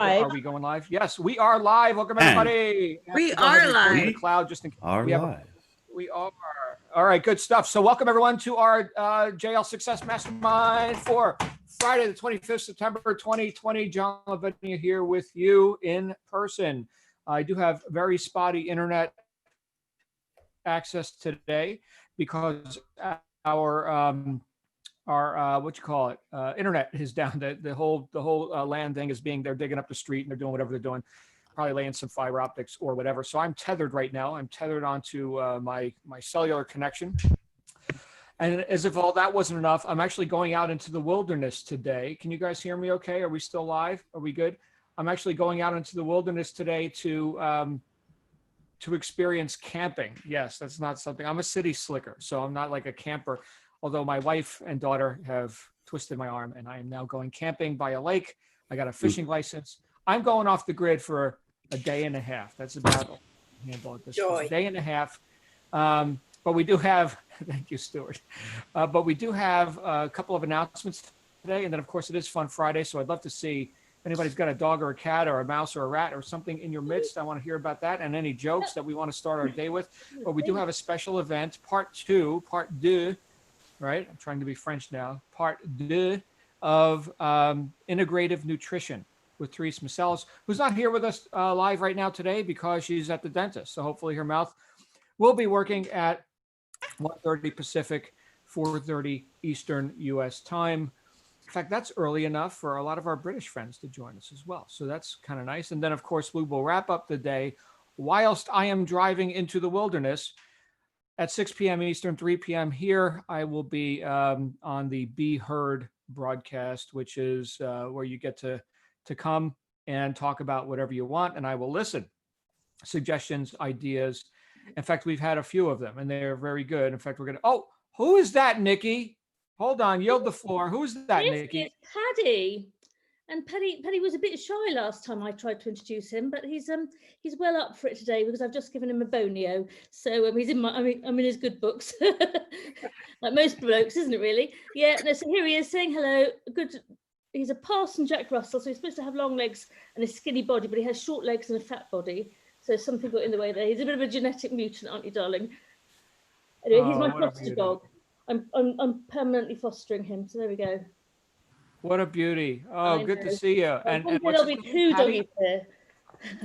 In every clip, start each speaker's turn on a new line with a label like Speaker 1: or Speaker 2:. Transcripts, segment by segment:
Speaker 1: Are we going live? Yes, we are live. Welcome everybody.
Speaker 2: We are live.
Speaker 1: The cloud just in case
Speaker 3: we are.
Speaker 1: We are. All right, good stuff. So welcome everyone to our JL Success Mastermind for Friday, the 25th September 2020. John Lavinia here with you in person. I do have very spotty internet access today because our internet is down. The whole land thing is they're digging up the street and they're doing whatever they're doing, probably laying some fiber optics or whatever. So I'm tethered right now. I'm tethered onto my cellular connection. And as if all that wasn't enough, I'm actually going out into the wilderness today. Can you guys hear me okay? Are we still live? Are we good? I'm actually going out into the wilderness today to experience camping. Yes, that's not something. I'm a city slicker, so I'm not like a camper. Although my wife and daughter have twisted my arm and I am now going camping by a lake. I got a fishing license. I'm going off the grid for a day and a half. That's about all I can handle at this point. A day and a half. But we do have, thank you, Stuart. But we do have a couple of announcements today. And then of course it is Fun Friday. So I'd love to see if anybody's got a dog or a cat or a mouse or a rat or something in your midst. I want to hear about that and any jokes that we want to start our day with. But we do have a special event, part deux, right? I'm trying to be French now. Part deux of integrative nutrition with Therese Macelis, who's not here with us live right now today because she's at the dentist. So hopefully her mouth will be working at 1:30 Pacific, 4:30 Eastern US time. In fact, that's early enough for a lot of our British friends to join us as well. So that's kind of nice. And then of course, we will wrap up the day whilst I am driving into the wilderness. At 6 p.m. Eastern, 3 p.m. here, I will be on the Be Heard broadcast, which is where you get to come and talk about whatever you want, and I will listen. Suggestions, ideas. In fact, we've had a few of them, and they're very good. In fact, we're going to, oh, who is that, Nikki? Hold on, yield the floor. Who's that, Nikki?
Speaker 2: It's Paddy. And Paddy was a bit shy last time I tried to introduce him, but he's well up for it today because I've just given him a bonio. So he's I'm in his good books, like most blokes, isn't it really? Yeah. No. So here he is saying hello. Good. He's a Parson Jack Russell, so he's supposed to have long legs and a skinny body, but he has short legs and a fat body. So something got in the way there. He's a bit of a genetic mutant, aren't you, darling? Anyway, he's my foster dog. I'm permanently fostering him. So there we go.
Speaker 1: What a beauty. Oh, good to see you. And
Speaker 2: there'll be two doggies there.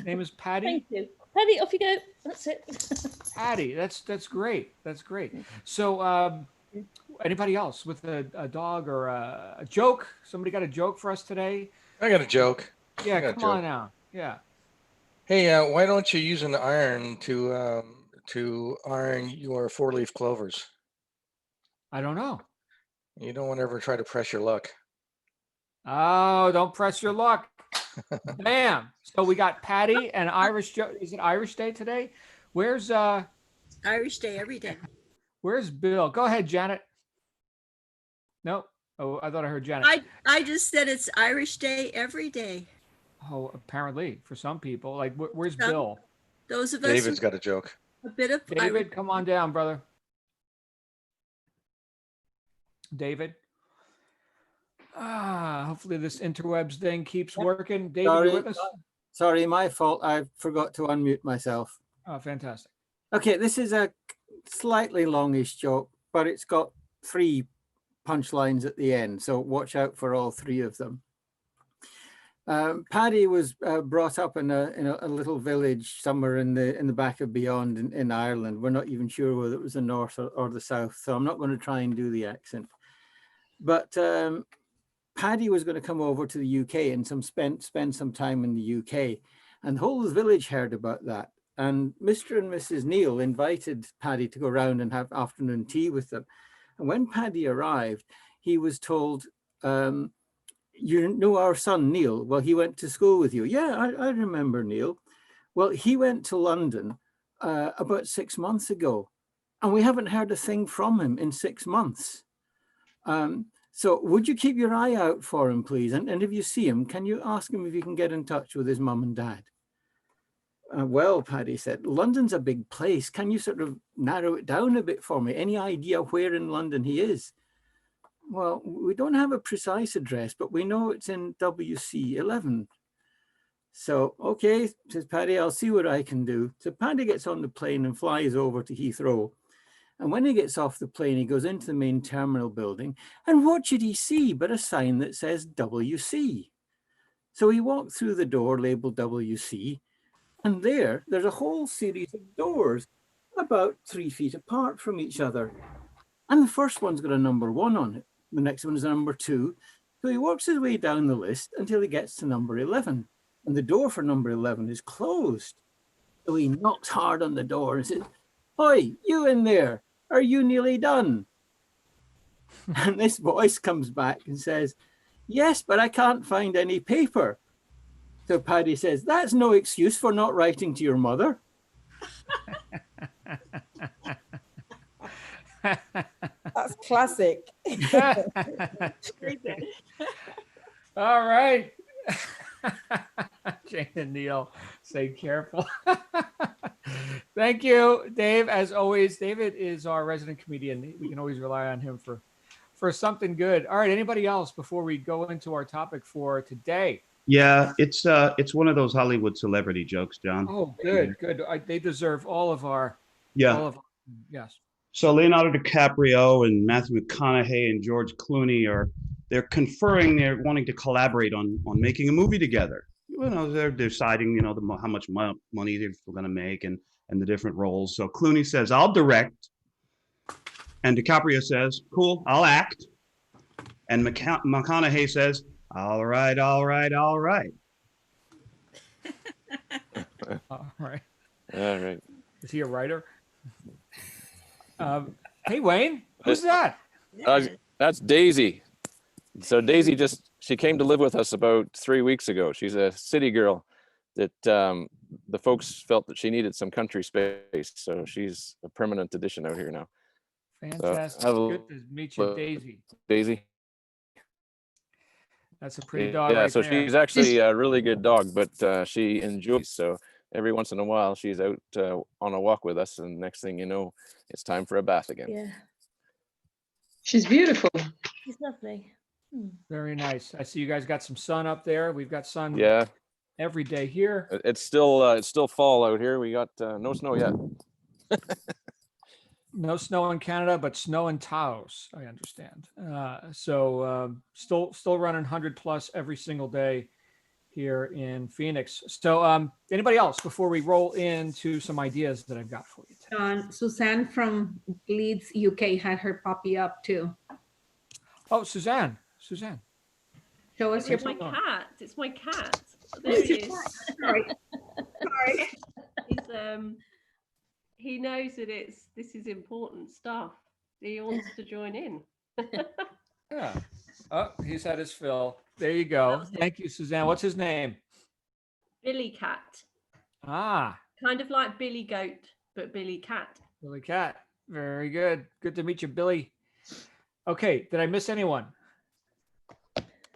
Speaker 1: Name is Patty?
Speaker 2: Thank you. Patty, off you go. That's it.
Speaker 1: Patty, that's great. That's great. So anybody else with a dog or a joke? Somebody got a joke for us today?
Speaker 4: I got a joke.
Speaker 1: Yeah, come on now. Yeah.
Speaker 4: Hey, why don't you use an iron to iron your 4-leaf clovers?
Speaker 1: I don't know.
Speaker 4: You don't want to ever try to press your luck.
Speaker 1: Oh, don't press your luck. Bam. So we got Patty and Irish joke. Is it Irish Day today? Where's
Speaker 5: Irish Day every day.
Speaker 1: Where's Bill? Go ahead, Janet. Nope. Oh, I thought I heard Janet.
Speaker 5: I just said it's Irish Day every day.
Speaker 1: Oh, apparently for some people. Like, where's Bill?
Speaker 5: Those of us.
Speaker 4: David's got a joke.
Speaker 5: A bit of
Speaker 1: David,
Speaker 5: Irish.
Speaker 1: come on down, brother. David. Hopefully this interwebs thing keeps working. David,
Speaker 6: sorry,
Speaker 1: you with us?
Speaker 6: Sorry, my fault. I forgot to unmute myself.
Speaker 1: Oh, fantastic.
Speaker 6: Okay, this is a slightly longish joke, but it's got 3 punchlines at the end, so watch out for all 3 of them. Paddy was brought up in a little village somewhere in the back of beyond in Ireland. We're not even sure whether it was the north or the south, so I'm not going to try and do the accent. But Paddy was going to come over to the UK and spend some time in the UK, and the whole village heard about that. And Mr. and Mrs. Neal invited Paddy to go around and have afternoon tea with them. And when Paddy arrived, he was told, you know our son Neil? Well, he went to school with you. Yeah, I remember Neil. Well, he went to London about 6 months ago, and we haven't heard a thing from him in 6 months. So would you keep your eye out for him, please? And if you see him, can you ask him if you can get in touch with his mum and dad? Well, Paddy said, London's a big place. Can you sort of narrow it down a bit for me? Any idea where in London he is? Well, we don't have a precise address, but we know it's in WC11. So, okay, says Paddy, I'll see what I can do. So Paddy gets on the plane and flies over to Heathrow. And when he gets off the plane, he goes into the main terminal building. And what should he see but a sign that says WC? So he walked through the door labeled WC. And there's a whole series of doors about 3 feet apart from each other. And the first one's got a number 1 on it. The next one is a number 2. So he works his way down the list until he gets to number 11. And the door for number 11 is closed. So he knocks hard on the door and says, "Oi, you in there, are you nearly done?" And this voice comes back and says, "Yes, but I can't find any paper." So Paddy says, "That's no excuse for not writing to your mother."
Speaker 3: That's classic.
Speaker 1: That's great. All right. Jane and Neil say careful. Thank you, Dave. As always, David is our resident comedian. We can always rely on him for something good. All right. Anybody else before we go into our topic for today?
Speaker 7: Yeah, it's one of those Hollywood celebrity jokes, John.
Speaker 1: Oh, good. They deserve all of our,
Speaker 7: Yeah.
Speaker 1: Yes.
Speaker 7: So Leonardo DiCaprio and Matthew McConaughey and George Clooney they're conferring. They're wanting to collaborate on making a movie together. You know, they're deciding, how much money they're going to make and the different roles. So Clooney says, "I'll direct," and DiCaprio says, "Cool, I'll act." And McConaughey says, "All right, all right, all right."
Speaker 1: All right.
Speaker 8: All right.
Speaker 1: Is he a writer? Hey, Wayne, who's that?
Speaker 8: That's Daisy. So Daisy she came to live with us about 3 weeks ago. She's a city girl that the folks felt that she needed some country space. So she's a permanent addition out here now.
Speaker 1: Fantastic.
Speaker 8: So,
Speaker 1: Good to meet you, Daisy.
Speaker 8: Daisy.
Speaker 1: That's a pretty dog.
Speaker 8: Yeah,
Speaker 1: right
Speaker 8: so
Speaker 1: there.
Speaker 8: she's actually a really good dog, but she enjoys. So every once in a while, she's out on a walk with us, and next thing you know, it's time for a bath again.
Speaker 2: Yeah,
Speaker 3: She's beautiful.
Speaker 2: she's lovely.
Speaker 1: Very nice. I see you guys got some sun up there. We've got sun
Speaker 8: Yeah,
Speaker 1: every day here.
Speaker 8: it's still fall out here. We got no snow yet.
Speaker 1: No snow in Canada, but snow in Taos, I understand. So still running 100 plus every single day here in Phoenix. So anybody else before we roll into some ideas that I've got for you today?
Speaker 9: Suzanne from Leeds, UK had her puppy up too.
Speaker 1: Oh, Suzanne.
Speaker 9: Show us your
Speaker 1: What's
Speaker 10: My
Speaker 1: going on?
Speaker 10: cat. It's my cat. There he is.
Speaker 9: Sorry.
Speaker 10: He's, he knows that this is important stuff. He wants to join in.
Speaker 1: Yeah. Oh, he's had his fill. There you go. Thank you, Suzanne. What's his name?
Speaker 10: Billy Cat.
Speaker 1: Ah,
Speaker 10: Kind of like Billy Goat, but Billy Cat.
Speaker 1: Billy Cat. Very good. Good to meet you, Billy. Okay. Did I miss anyone?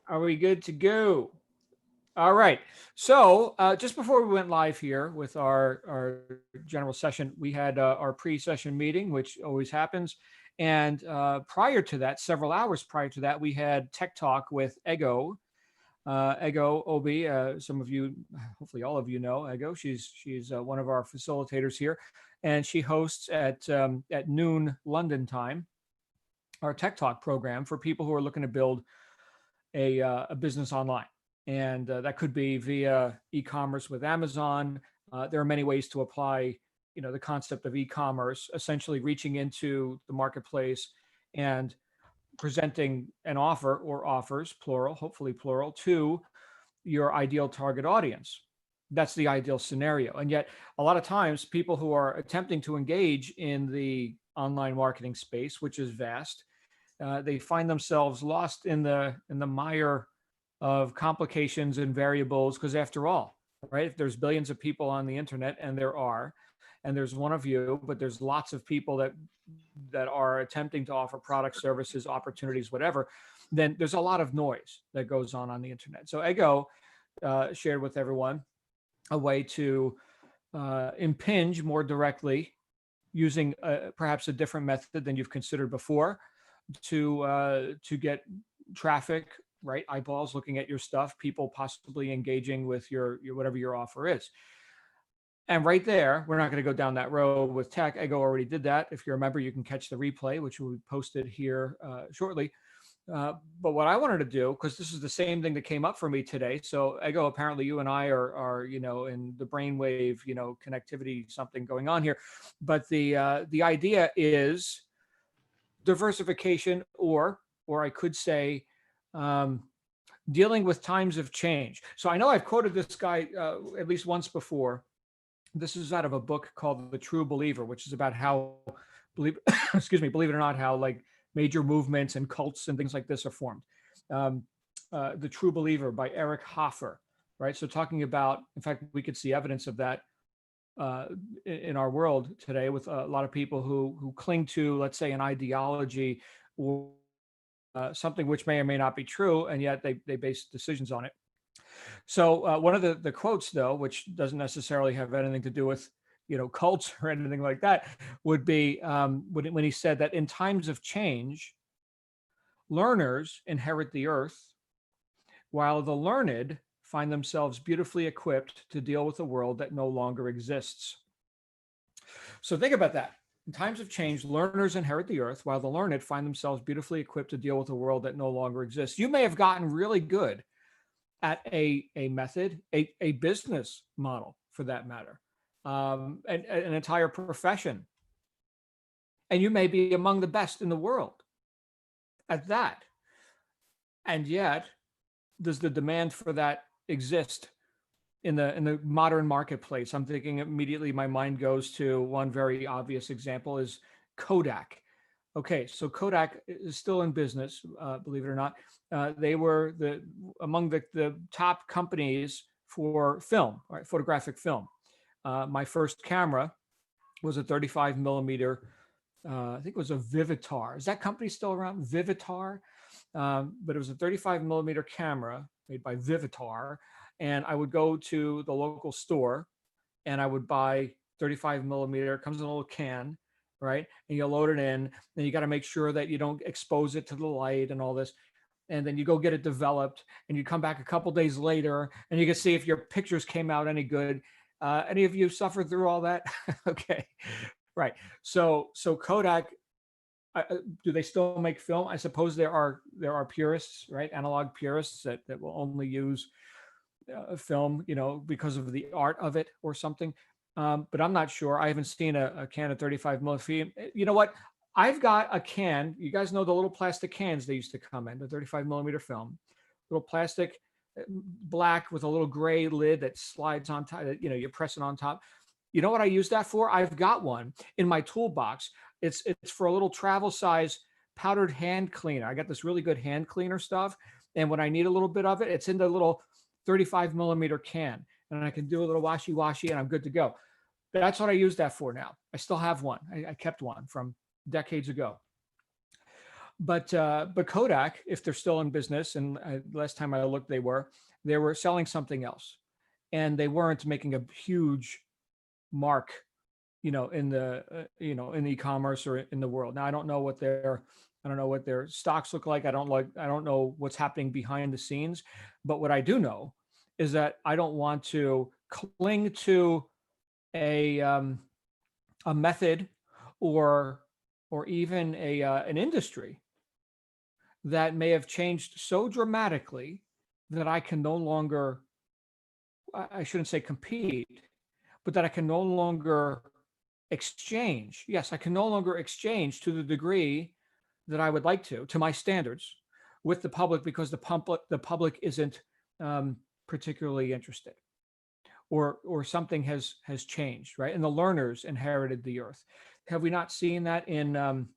Speaker 1: Are we good to go? All right. So just before we went live here with our general session, we had our pre-session meeting, which always happens. And prior to that, several hours prior to that, we had Tech Talk with Ego. Ego Obi, some of you, hopefully all of you know Ego. She's one of our facilitators here. And she hosts at noon London time, our Tech Talk program for people who are looking to build a business online. And that could be via e-commerce with Amazon. There are many ways to apply, the concept of e-commerce, essentially reaching into the marketplace and presenting an offer or offers, plural, hopefully plural, to your ideal target audience. That's the ideal scenario. And yet a lot of times people who are attempting to engage in the online marketing space, which is vast, they find themselves lost in the mire of complications and variables, because after all, right, if there's billions of people on the internet, and there's one of you, but there's lots of people that are attempting to offer products, services, opportunities, whatever, then there's a lot of noise that goes on the internet. So Ego shared with everyone a way to impinge more directly using perhaps a different method than you've considered before to get traffic right? Eyeballs looking at your stuff, people possibly engaging with your whatever your offer is. And right there, we're not going to go down that road with tech. Ego already did that. If you remember, you can catch the replay, which will be posted here shortly. But what I wanted to do, because this is the same thing that came up for me today. So Ego, apparently you and I are in the brainwave, connectivity, something going on here. But the idea is diversification, or I could say, dealing with times of change. So I know I've quoted this guy at least once before. This is out of a book called The True Believer, which is about how, believe it or not, how like major movements and cults and things like this are formed. The True Believer by Eric Hoffer, right? So talking about, in fact, we could see evidence of that in our world today with a lot of people who cling to, let's say, an ideology or something which may or may not be true, and yet they base decisions on it. So one of the quotes, though, which doesn't necessarily have anything to do with cults or anything like that, would be when he said that in times of change, learners inherit the earth, while the learned find themselves beautifully equipped to deal with a world that no longer exists. So think about that. In times of change, learners inherit the earth, while the learned find themselves beautifully equipped to deal with a world that no longer exists. You may have gotten really good at a method, a business model for that matter, an entire profession. And you may be among the best in the world at that. And yet, does the demand for that exist in the modern marketplace? I'm thinking immediately, my mind goes to one very obvious example is Kodak. Okay, so Kodak is still in business, believe it or not. They were among the top companies for film, right, photographic film. My first camera was a 35 millimeter, I think it was a Vivitar. Is that company still around? Vivitar? But it was a 35 millimeter camera made by Vivitar. And I would go to the local store and I would buy 35 millimeter, it comes in a little can, right? And you load it in, then you got to make sure that you don't expose it to the light and all this. And then you go get it developed and you come back a couple days later and you can see if your pictures came out any good. Any of you suffered through all that? Okay, right. So Kodak, do they still make film? I suppose there are purists, right? Analog purists that will only use film, because of the art of it or something. But I'm not sure. I haven't seen a can of 35 millimeter. You know what? I've got a can. You guys know the little plastic cans they used to come in, the 35 millimeter film, little plastic, black with a little gray lid that slides on top. You press it on top. You know what I use that for? I've got one in my toolbox. It's for a little travel size powdered hand cleaner. I got this really good hand cleaner stuff. And when I need a little bit of it, it's in the little 35 millimeter can. And I can do a little washy and I'm good to go. That's what I use that for now. I still have one. I kept one from decades ago. But Kodak, if they're still in business, and last time I looked, they were selling something else. And they weren't making a huge mark, in the in e-commerce or in the world. Now I don't know what their stocks look like. I don't know what's happening behind the scenes. But what I do know is that I don't want to cling to a method or even an industry that may have changed so dramatically that I can no longer, I shouldn't say compete, but that I can no longer exchange. Yes, I can no longer exchange to the degree that I would like to my standards with the public, because the public isn't particularly interested, or something has changed, right? And the learners inherited the earth. Have we not seen that in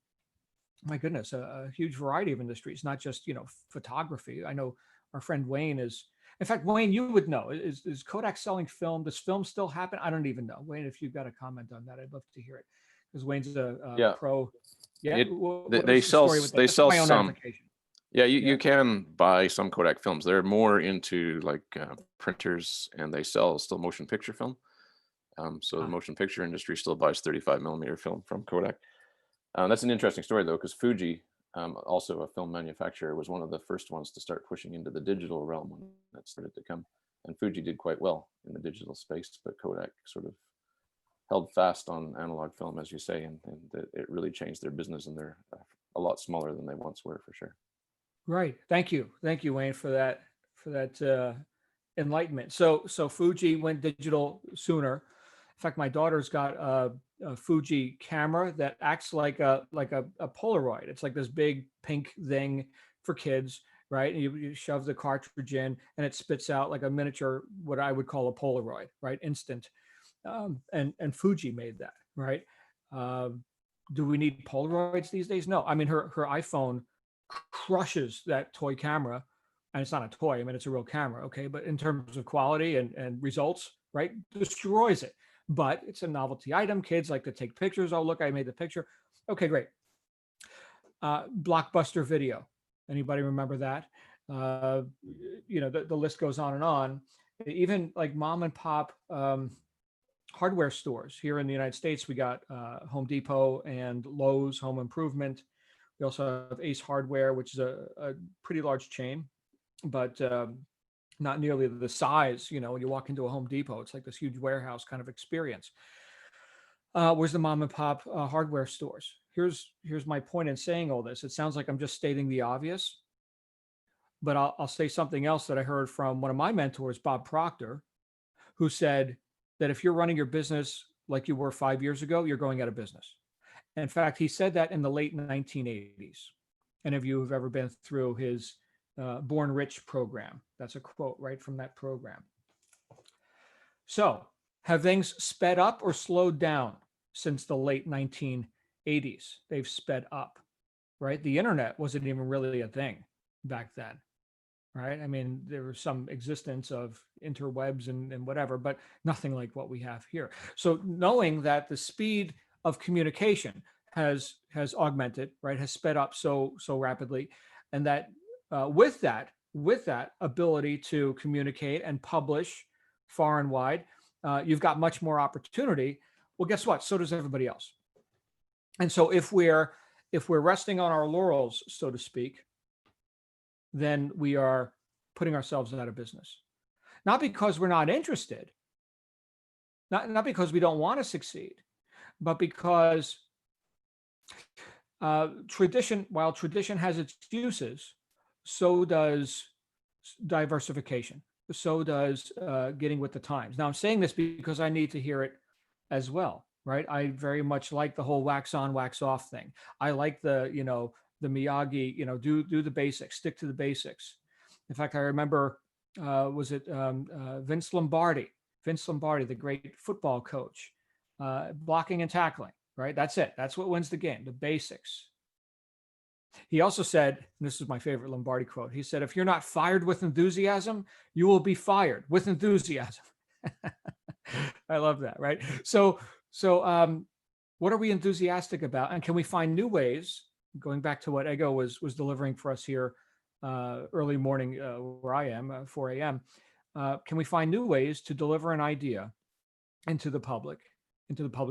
Speaker 1: my goodness, a huge variety of industries, not just photography? I know our friend Wayne is. In fact, Wayne, you would know. Is Kodak selling film? Does film still happen? I don't even know. Wayne, if you've got a comment on that, I'd love to hear it, because Wayne's a pro. Yeah,
Speaker 8: they sell some.
Speaker 1: notification?
Speaker 8: Yeah, you can buy some Kodak films. They're more into like printers, and they sell still motion picture film. So the motion picture industry still buys 35 millimeter film from Kodak. That's an interesting story though, because Fuji also a film manufacturer, was one of the first ones to start pushing into the digital realm when that started to come. And Fuji did quite well in the digital space, but Kodak sort of held fast on analog film, as you say, and it really changed their business, and they're a lot smaller than they once were, for sure.
Speaker 1: Right. Thank you, Wayne, for that enlightenment. So Fuji went digital sooner. In fact, my daughter's got a Fuji camera that acts like a Polaroid. It's like this big pink thing for kids, right? And you shove the cartridge in, and it spits out like a miniature, what I would call a Polaroid, right? Instant. And Fuji made that, right? Do we need Polaroids these days? No. I mean, her iPhone crushes that toy camera, and it's not a toy. I mean, it's a real camera, okay? But in terms of quality and results, right, destroys it. But it's a novelty item. Kids like to take pictures. Oh, look, I made the picture. Okay, great. Blockbuster Video. Anybody remember that? You know, the list goes on and on. Even like mom and pop hardware stores here in the United States. We got Home Depot and Lowe's Home Improvement. We also have Ace Hardware, which is a pretty large chain, but not nearly the size. You know, when you walk into a Home Depot, it's like this huge warehouse kind of experience. Where's the mom and pop hardware stores? Here's my point in saying all this. It sounds like I'm just stating the obvious, but I'll say something else that I heard from one of my mentors, Bob Proctor, who said that if you're running your business like you were 5 years ago, you're going out of business. In fact, he said that in the late 1980s. Any of you who've ever been through his Born Rich program, that's a quote right from that program. So have things sped up or slowed down since the late 1980s? They've sped up, right? The internet wasn't even really a thing back then, right? I mean, there was some existence of interwebs and whatever, but nothing like what we have here. So knowing that the speed of communication has augmented, right, has sped up so rapidly, and that with that ability to communicate and publish far and wide, you've got much more opportunity. Well, guess what? So does everybody else. And so if we're resting on our laurels, so to speak, then we are putting ourselves out of business. Not because we're not interested, not because we don't want to succeed, but because while tradition has its uses, so does diversification. So does getting with the times. Now, I'm saying this because I need to hear it as well, right? I very much like the whole wax on, wax off thing. I like the Miyagi, do the basics, stick to the basics. In fact, I remember, was it Vince Lombardi, the great football coach, blocking and tackling, right? That's it. That's what wins the game, the basics. He also said, and this is my favorite Lombardi quote, he said, if you're not fired with enthusiasm, you will be fired with enthusiasm. I love that, right? So what are we enthusiastic about? And can we find new ways, going back to what Ego was delivering for us here early morning where I am, 4 a.m., can we find new ways to deliver an idea into the public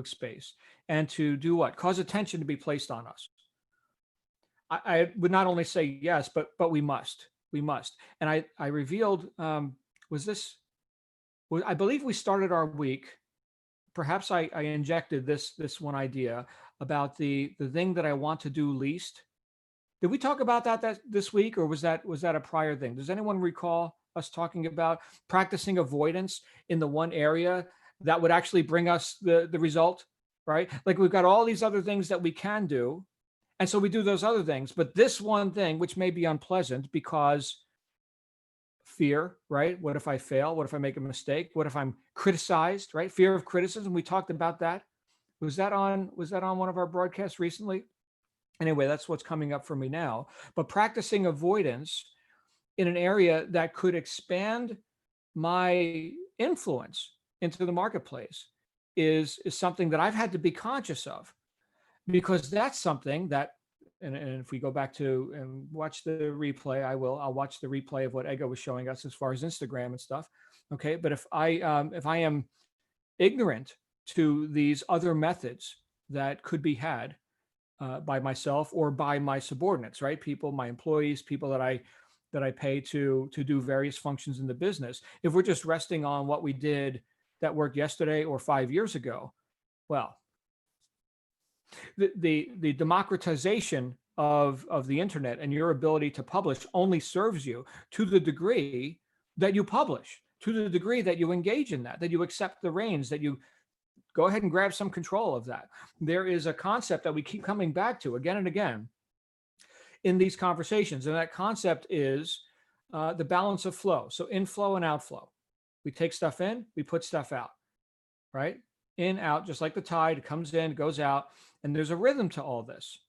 Speaker 1: space, and to do what? Cause attention to be placed on us. I would not only say yes, but we must. And I revealed, I believe we started our week, perhaps I injected this one idea about the thing that I want to do least. Did we talk about that this week, or was that a prior thing? Does anyone recall us talking about practicing avoidance in the one area that would actually bring us the result, right? Like, we've got all these other things that we can do, and so we do those other things, but this one thing, which may be unpleasant because fear, right? What if I fail? What if I make a mistake? What if I'm criticized, right? Fear of criticism. We talked about that. Was that on one of our broadcasts recently? Anyway, that's what's coming up for me now. But practicing avoidance in an area that could expand my influence into the marketplace is something that I've had to be conscious of, because that's something that, and if we go back to and watch the replay, I'll watch the replay of what Ego was showing us as far as Instagram and stuff. Okay. But if I am ignorant to these other methods that could be had by myself or by my subordinates, right? People, my employees, people that I pay to do various functions in the business. If we're just resting on what we did that worked yesterday or 5 years ago, well, the democratization of the internet and your ability to publish only serves you to the degree that you publish, to the degree that you engage in that you accept the reins, that you go ahead and grab some control of that. There is a concept that we keep coming back to again and again in these conversations, and that concept is the balance of flow. So inflow and outflow. We take stuff in, we put stuff out, right? In, out, just like the tide, it comes in, goes out, and there's a rhythm to all this.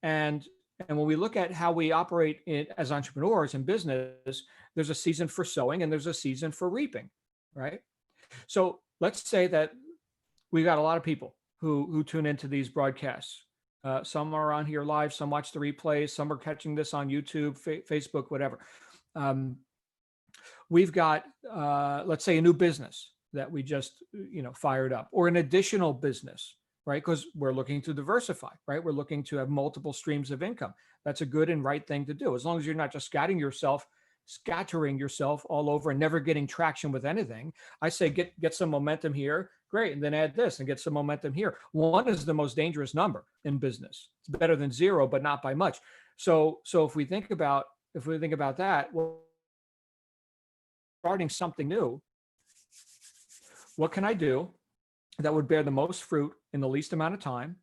Speaker 1: And when we look at how we operate as entrepreneurs in business, there's a season for sowing and there's a season for reaping, right? So let's say that we've got a lot of people who tune into these broadcasts. Some are on here live, some watch the replays, some are catching this on YouTube, Facebook, whatever. We've got, let's say, a new business that we just, fired up, or an additional business, right? Because we're looking to diversify, right? We're looking to have multiple streams of income. That's a good and right thing to do, as long as you're not just scattering yourself all over and never getting traction with anything. I say get some momentum here, great, and then add this and get some momentum here. One is the most dangerous number in business. It's better than zero, but not by much. So if we think about that, well, starting something new, what can I do that would bear the most fruit in the least amount of time?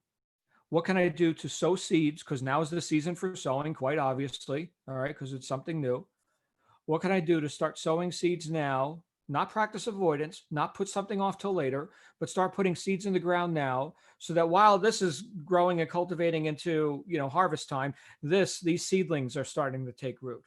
Speaker 1: What can I do to sow seeds? Because now is the season for sowing, quite obviously, all right, because it's something new. What can I do to start sowing seeds now? Not practice avoidance, not put something off till later, but start putting seeds in the ground now, so that while this is growing and cultivating into, harvest time, these seedlings are starting to take root.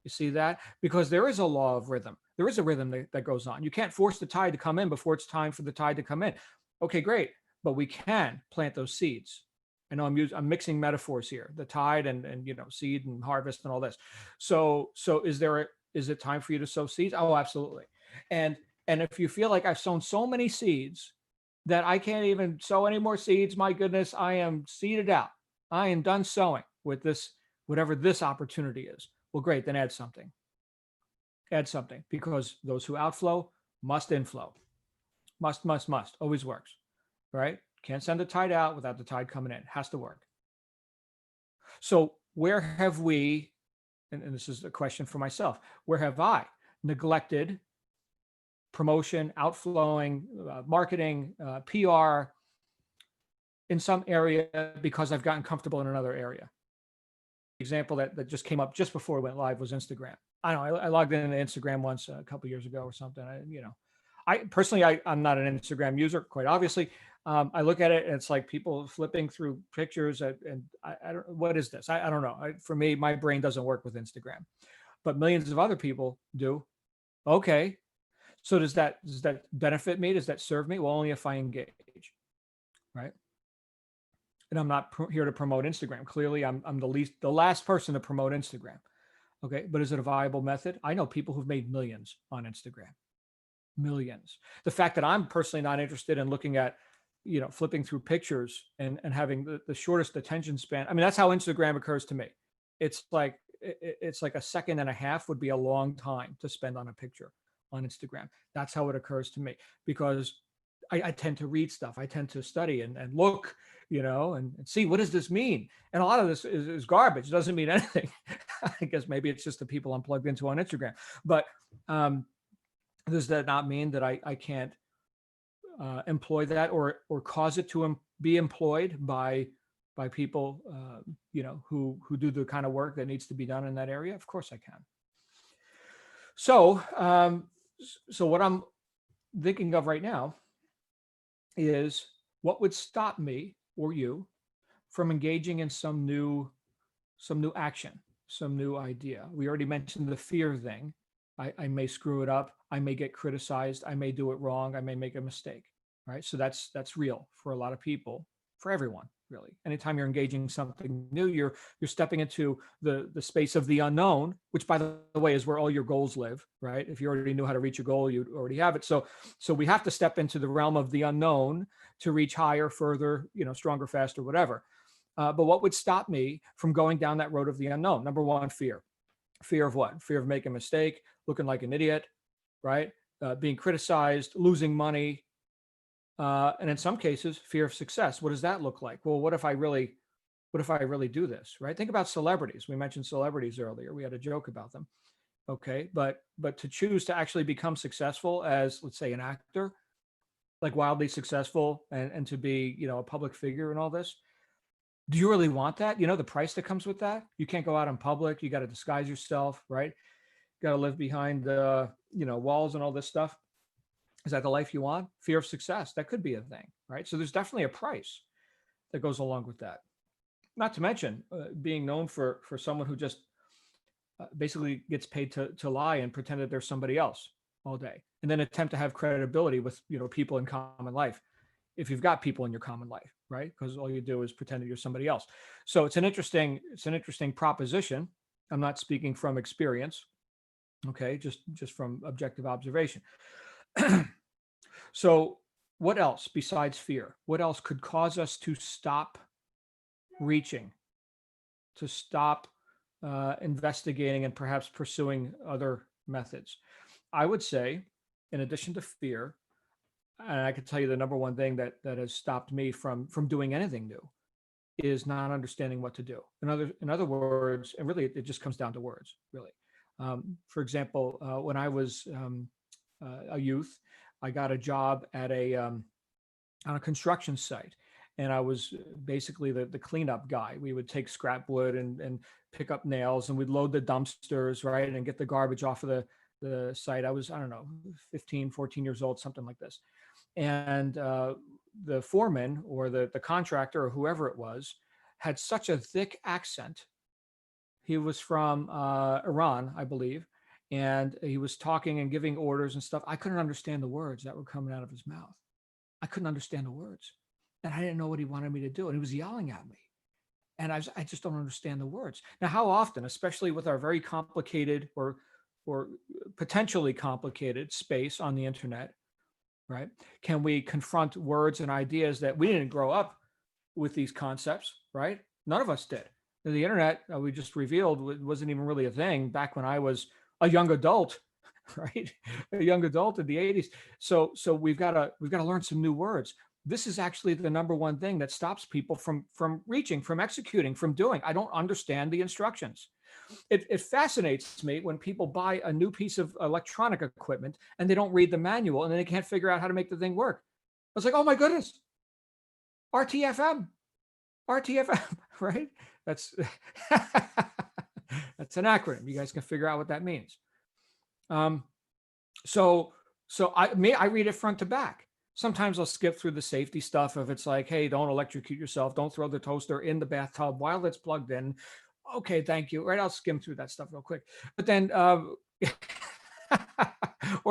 Speaker 1: You see that? Because there is a law of rhythm. There is a rhythm that goes on. You can't force the tide to come in before it's time for the tide to come in. Okay, great. But we can plant those seeds. I know I'm mixing metaphors here, the tide and seed and harvest and all this. So is it time for you to sow seeds? Oh, absolutely. And if you feel like I've sown so many seeds that I can't even sow any more seeds, my goodness, I am seeded out. I am done sowing with this, whatever this opportunity is. Well, great, then add something. Add something, because those who outflow must inflow. Must, always works, right? Can't send the tide out without the tide coming in. It has to work. So where have we, and this is a question for myself, where have I neglected promotion, outflowing, marketing, PR in some area because I've gotten comfortable in another area? Example that just came up just before we went live was Instagram. I know I logged into Instagram once a couple of years ago or something. I personally, I'm not an Instagram user, quite obviously. I look at it and it's like people flipping through pictures and I don't, what is this? I don't know. For me, my brain doesn't work with Instagram, but millions of other people do. Okay. So does that benefit me? Does that serve me? Well, only if I engage, right? And I'm not here to promote Instagram. Clearly, I'm the last person to promote Instagram. Okay, but is it a viable method? I know people who've made millions on Instagram. Millions. The fact that I'm personally not interested in looking at, flipping through pictures and having the shortest attention span. I mean, that's how Instagram occurs to me. It's like a second and a half would be a long time to spend on a picture on Instagram. That's how it occurs to me, because I tend to read stuff. I tend to study and look, and see, what does this mean? And a lot of this is garbage. It doesn't mean anything. I guess maybe it's just the people I'm plugged into on Instagram. But does that not mean that I can't employ that or cause it to be employed by people, who do the kind of work that needs to be done in that area? Of course I can. So, so what I'm thinking of right now is what would stop me or you from engaging in some new action, some new idea. We already mentioned the fear thing. I may screw it up. I may get criticized. I may do it wrong. I may make a mistake, right? So that's real for a lot of people, for everyone, really. Anytime you're engaging something new, you're stepping into the space of the unknown, which, by the way, is where all your goals live, right? If you already knew how to reach a goal, you already have it. So we have to step into the realm of the unknown to reach higher, further, stronger, faster, whatever. But what would stop me from going down that road of the unknown? Number one, fear. Fear of what? Fear of making a mistake, looking like an idiot, right? Being criticized, losing money. And in some cases, fear of success. What does that look like? Well, what if I really do this, right? Think about celebrities. We mentioned celebrities earlier. We had a joke about them. Okay. But to choose to actually become successful as, let's say, an actor, like wildly successful, and to be, a public figure and all this, do you really want that? The price that comes with that? You can't go out in public. You got to disguise yourself, right? Got to live behind walls and all this stuff. Is that the life you want? Fear of success. That could be a thing, right? So there's definitely a price that goes along with that. Not to mention being known for someone who just basically gets paid to lie and pretend that there's somebody else all day, and then attempt to have credibility with people in common life. If you've got people in your common life, right? Because all you do is pretend that you're somebody else. So it's an interesting proposition. I'm not speaking from experience, okay? Just from objective observation. So what else besides fear? What else could cause us to stop reaching, to stop investigating and perhaps pursuing other methods? I would say, in addition to fear, and I can tell you the number one thing that has stopped me from doing anything new is not understanding what to do. In other words, and really it just comes down to words, really. For example, when I was a youth, I got a job at on a construction site, and I was basically the cleanup guy. We would take scrap wood and pick up nails, and we'd load the dumpsters, right, and get the garbage off of the site. I was, I don't know, 15, 14 years old, something like this. And the foreman or the contractor or whoever it was had such a thick accent. He was from Iran, I believe, and he was talking and giving orders and stuff. I couldn't understand the words that were coming out of his mouth. I couldn't understand the words, and I didn't know what he wanted me to do. And he was yelling at me, and I just don't understand the words. Now, how often, especially with our very complicated or potentially complicated space on the internet, right, can we confront words and ideas that we didn't grow up with these concepts, right? None of us did. The internet, we just revealed, wasn't even really a thing back when I was a young adult, right? A young adult in the 80s. So we've got to learn some new words. This is actually the number one thing that stops people from reaching, from executing, from doing. I don't understand the instructions. It fascinates me when people buy a new piece of electronic equipment and they don't read the manual and then they can't figure out how to make the thing work. I was like, oh my goodness, RTFM, right? That's that's an acronym. You guys can figure out what that means. So I read it front to back. Sometimes I'll skip through the safety stuff if it's like, hey, don't electrocute yourself, don't throw the toaster in the bathtub while it's plugged in. Okay, thank you. Right, I'll skim through that stuff real quick. But then, or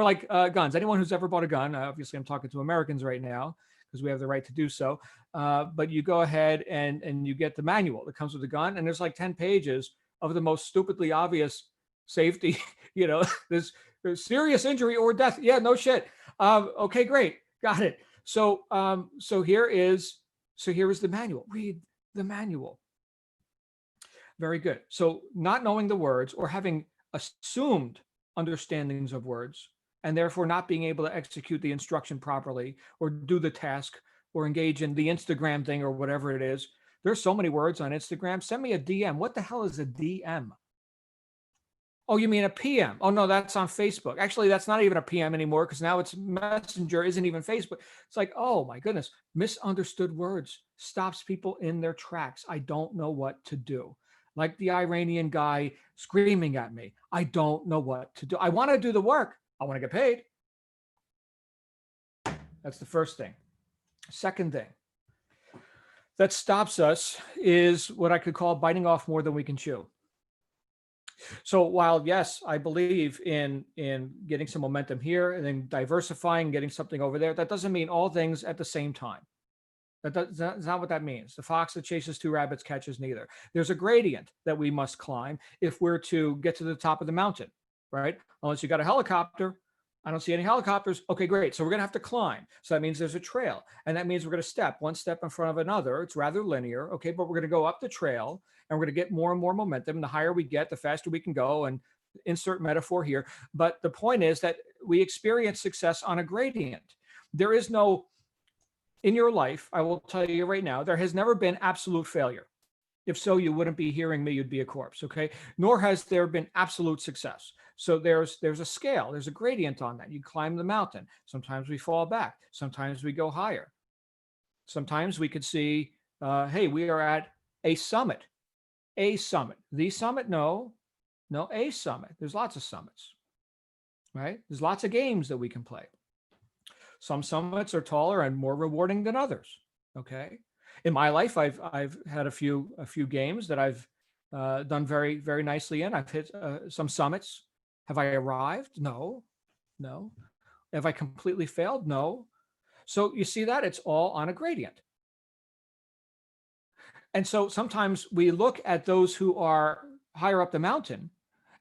Speaker 1: like guns. Anyone who's ever bought a gun, obviously I'm talking to Americans right now because we have the right to do so. But you go ahead and you get the manual that comes with the gun, and there's like 10 pages of the most stupidly obvious safety. There's serious injury or death. Yeah, no shit. Okay, great, got it. So here is the manual. Read the manual. Very good. So not knowing the words or having assumed understandings of words and therefore not being able to execute the instruction properly or do the task or engage in the Instagram thing or whatever it is. There's so many words on Instagram. Send me a DM. What the hell is a DM? Oh, you mean a PM? Oh, no, that's on Facebook. Actually, that's not even a PM anymore because now it's Messenger, isn't even Facebook. It's like, oh my goodness, misunderstood words stops people in their tracks. I don't know what to do. Like the Iranian guy screaming at me. I don't know what to do. I want to do the work. I want to get paid. That's the first thing. Second thing that stops us is what I could call biting off more than we can chew. So while, yes, I believe in getting some momentum here and then diversifying, getting something over there, that doesn't mean all things at the same time. That's not what that means. The fox that chases two rabbits catches neither. There's a gradient that we must climb if we're to get to the top of the mountain, right? Unless you got a helicopter, I don't see any helicopters. Okay, great. So we're going to have to climb. So that means there's a trail. And that means we're going to step one step in front of another. It's rather linear. Okay, but we're going to go up the trail and we're going to get more and more momentum. The higher we get, the faster we can go, and insert metaphor here. But the point is that we experience success on a gradient. There is no, in your life, I will tell you right now, there has never been absolute failure. If so, you wouldn't be hearing me, you'd be a corpse, okay? Nor has there been absolute success. So there's a scale, there's a gradient on that. You climb the mountain. Sometimes we fall back. Sometimes we go higher. Sometimes we could see, hey, we are at a summit. A summit. The summit? No, a summit. There's lots of summits, right? There's lots of games that we can play. Some summits are taller and more rewarding than others, okay? In my life, I've had a few games that I've done very, very nicely in. I've hit some summits. Have I arrived? No. Have I completely failed? No. So you see that it's all on a gradient. And so sometimes we look at those who are higher up the mountain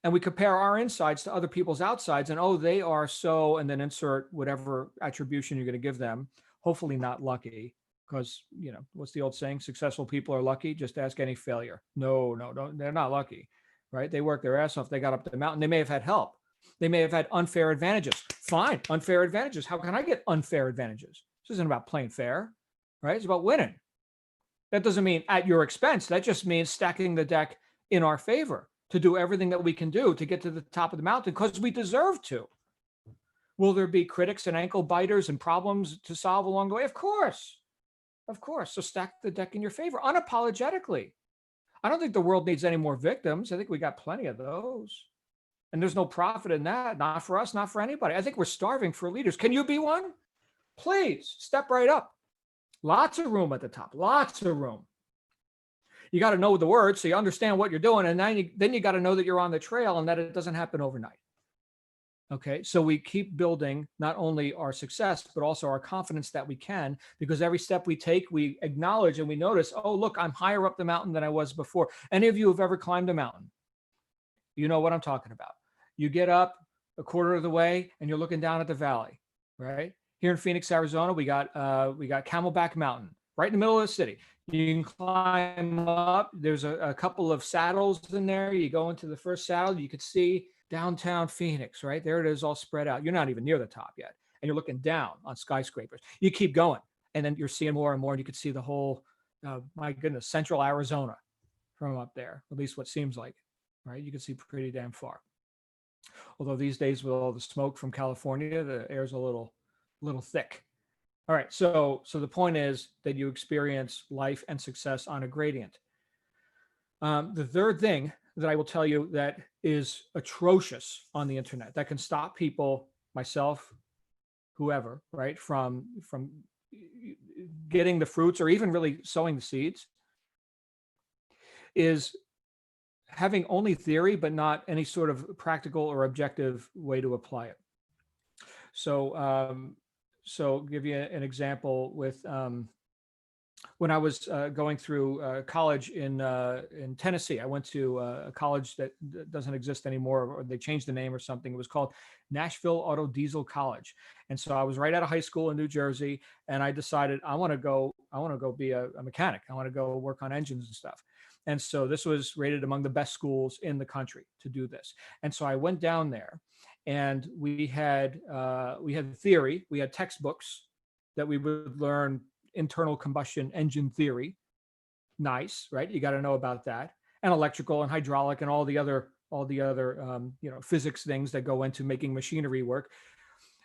Speaker 1: and we compare our insides to other people's outsides, and oh, they are so, and then insert whatever attribution you're going to give them, hopefully not lucky. Because, what's the old saying? Successful people are lucky. Just ask any failure. No, they're not lucky, right? They worked their ass off. They got up the mountain. They may have had help. They may have had unfair advantages. Fine, unfair advantages. How can I get unfair advantages? This isn't about playing fair, right? It's about winning. That doesn't mean at your expense. That just means stacking the deck in our favor to do everything that we can do to get to the top of the mountain because we deserve to. Will there be critics and ankle biters and problems to solve along the way? Of course. So stack the deck in your favor unapologetically. I don't think the world needs any more victims. I think we got plenty of those. And there's no profit in that. Not for us, not for anybody. I think we're starving for leaders. Can you be one? Please step right up. Lots of room at the top. Lots of room. You got to know the words so you understand what you're doing. And then you got to know that you're on the trail and that it doesn't happen overnight. Okay, so we keep building not only our success, but also our confidence that we can, because every step we take, we acknowledge and we notice, oh, look, I'm higher up the mountain than I was before. Any of you have ever climbed a mountain? You know what I'm talking about. You get up a quarter of the way and you're looking down at the valley, right? Here in Phoenix, Arizona, we got Camelback Mountain right in the middle of the city. You can climb up. There's a couple of saddles in there. You go into the first saddle, you could see downtown Phoenix, right? There it is, all spread out. You're not even near the top yet. And you're looking down on skyscrapers. You keep going, and then you're seeing more and more, and you can see the whole, my goodness, central Arizona from up there, at least what seems like, right? You can see pretty damn far. Although these days with all the smoke from California, the air's a little thick. All right, so the point is that you experience life and success on a gradient. The third thing that I will tell you that is atrocious on the internet that can stop people, myself, whoever, right, from getting the fruits or even really sowing the seeds is having only theory, but not any sort of practical or objective way to apply it. So, give you an example with when I was going through college in Tennessee. I went to a college that doesn't exist anymore, or they changed the name or something. It was called Nashville Auto Diesel College. And so I was right out of high school in New Jersey, and I decided I want to go be a mechanic. I want to go work on engines and stuff. And so this was rated among the best schools in the country to do this. And so I went down there, and we had theory. We had textbooks that we would learn internal combustion engine theory. Nice, right? You got to know about that, and electrical and hydraulic and all the other physics things that go into making machinery work.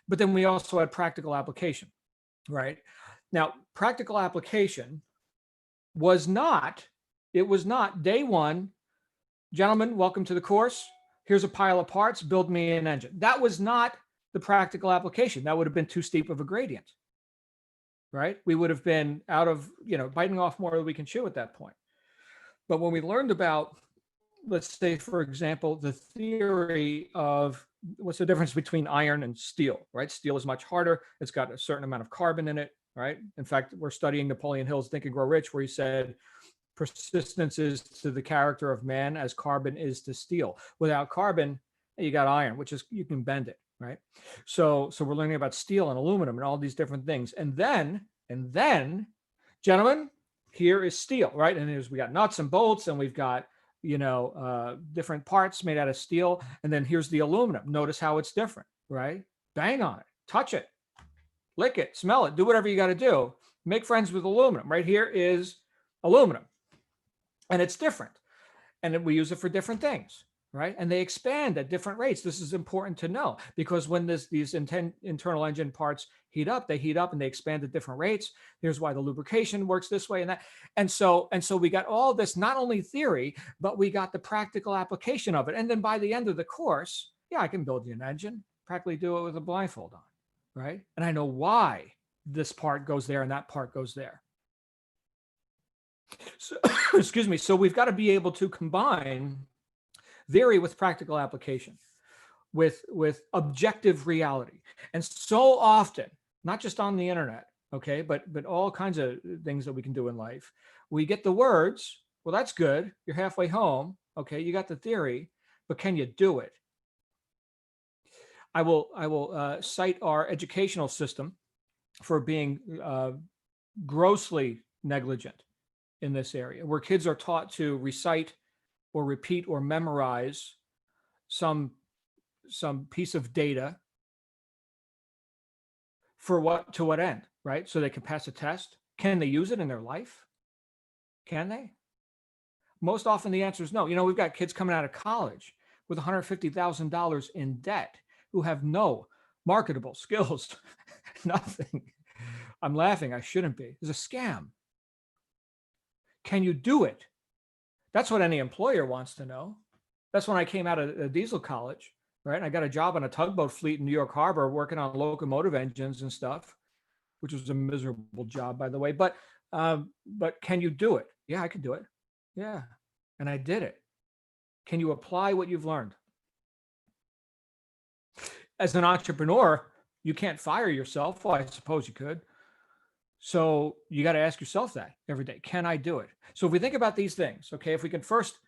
Speaker 1: But then we also had practical application, right? Now, practical application was not day one, gentlemen, welcome to the course. Here's a pile of parts, build me an engine. That was not the practical application. That would have been too steep of a gradient, right? We would have been out of, biting off more than we can chew at that point. But when we learned about, let's say, for example, the theory of what's the difference between iron and steel, right? Steel is much harder. It's got a certain amount of carbon in it, right? In fact, we're studying Napoleon Hill's Think and Grow Rich, where he said, persistence is to the character of man as carbon is to steel. Without carbon, you got iron, which is, you can bend it, right? So we're learning about steel and aluminum and all these different things. And then, gentlemen, here is steel, right? And we got nuts and bolts, and we've got, different parts made out of steel. And then here's the aluminum. Notice how it's different, right? Bang on it, touch it, lick it, smell it, do whatever you got to do. Make friends with aluminum. Right here is aluminum, and it's different. And we use it for different things, right? And they expand at different rates. This is important to know, because when these internal engine parts heat up, they heat up and they expand at different rates. Here's why the lubrication works this way and that. And so we got all this, not only theory, but we got the practical application of it. And then by the end of the course, yeah, I can build you an engine, practically do it with a blindfold on, right? And I know why this part goes there and that part goes there. So, excuse me. So we've got to be able to combine theory with practical application, with objective reality. And so often, not just on the internet, okay, but all kinds of things that we can do in life, we get the words, well, that's good, you're halfway home, okay, you got the theory, but can you do it? I will cite our educational system for being grossly negligent in this area, where kids are taught to recite or repeat or memorize some piece of data for what end, right? So they can pass a test. Can they use it in their life? Can they? Most often the answer is no. We've got kids coming out of college with $150,000 in debt who have no marketable skills, nothing. I'm laughing, I shouldn't be. It's a scam. Can you do it? That's what any employer wants to know. That's when I came out of diesel college, right? And I got a job on a tugboat fleet in New York Harbor working on locomotive engines and stuff, which was a miserable job, by the way. But can you do it? Yeah, I could do it. Yeah. And I did it. Can you apply what you've learned? As an entrepreneur, you can't fire yourself. Well, I suppose you could. So you got to ask yourself that every day. Can I do it? So if we think about these things, okay, if we can first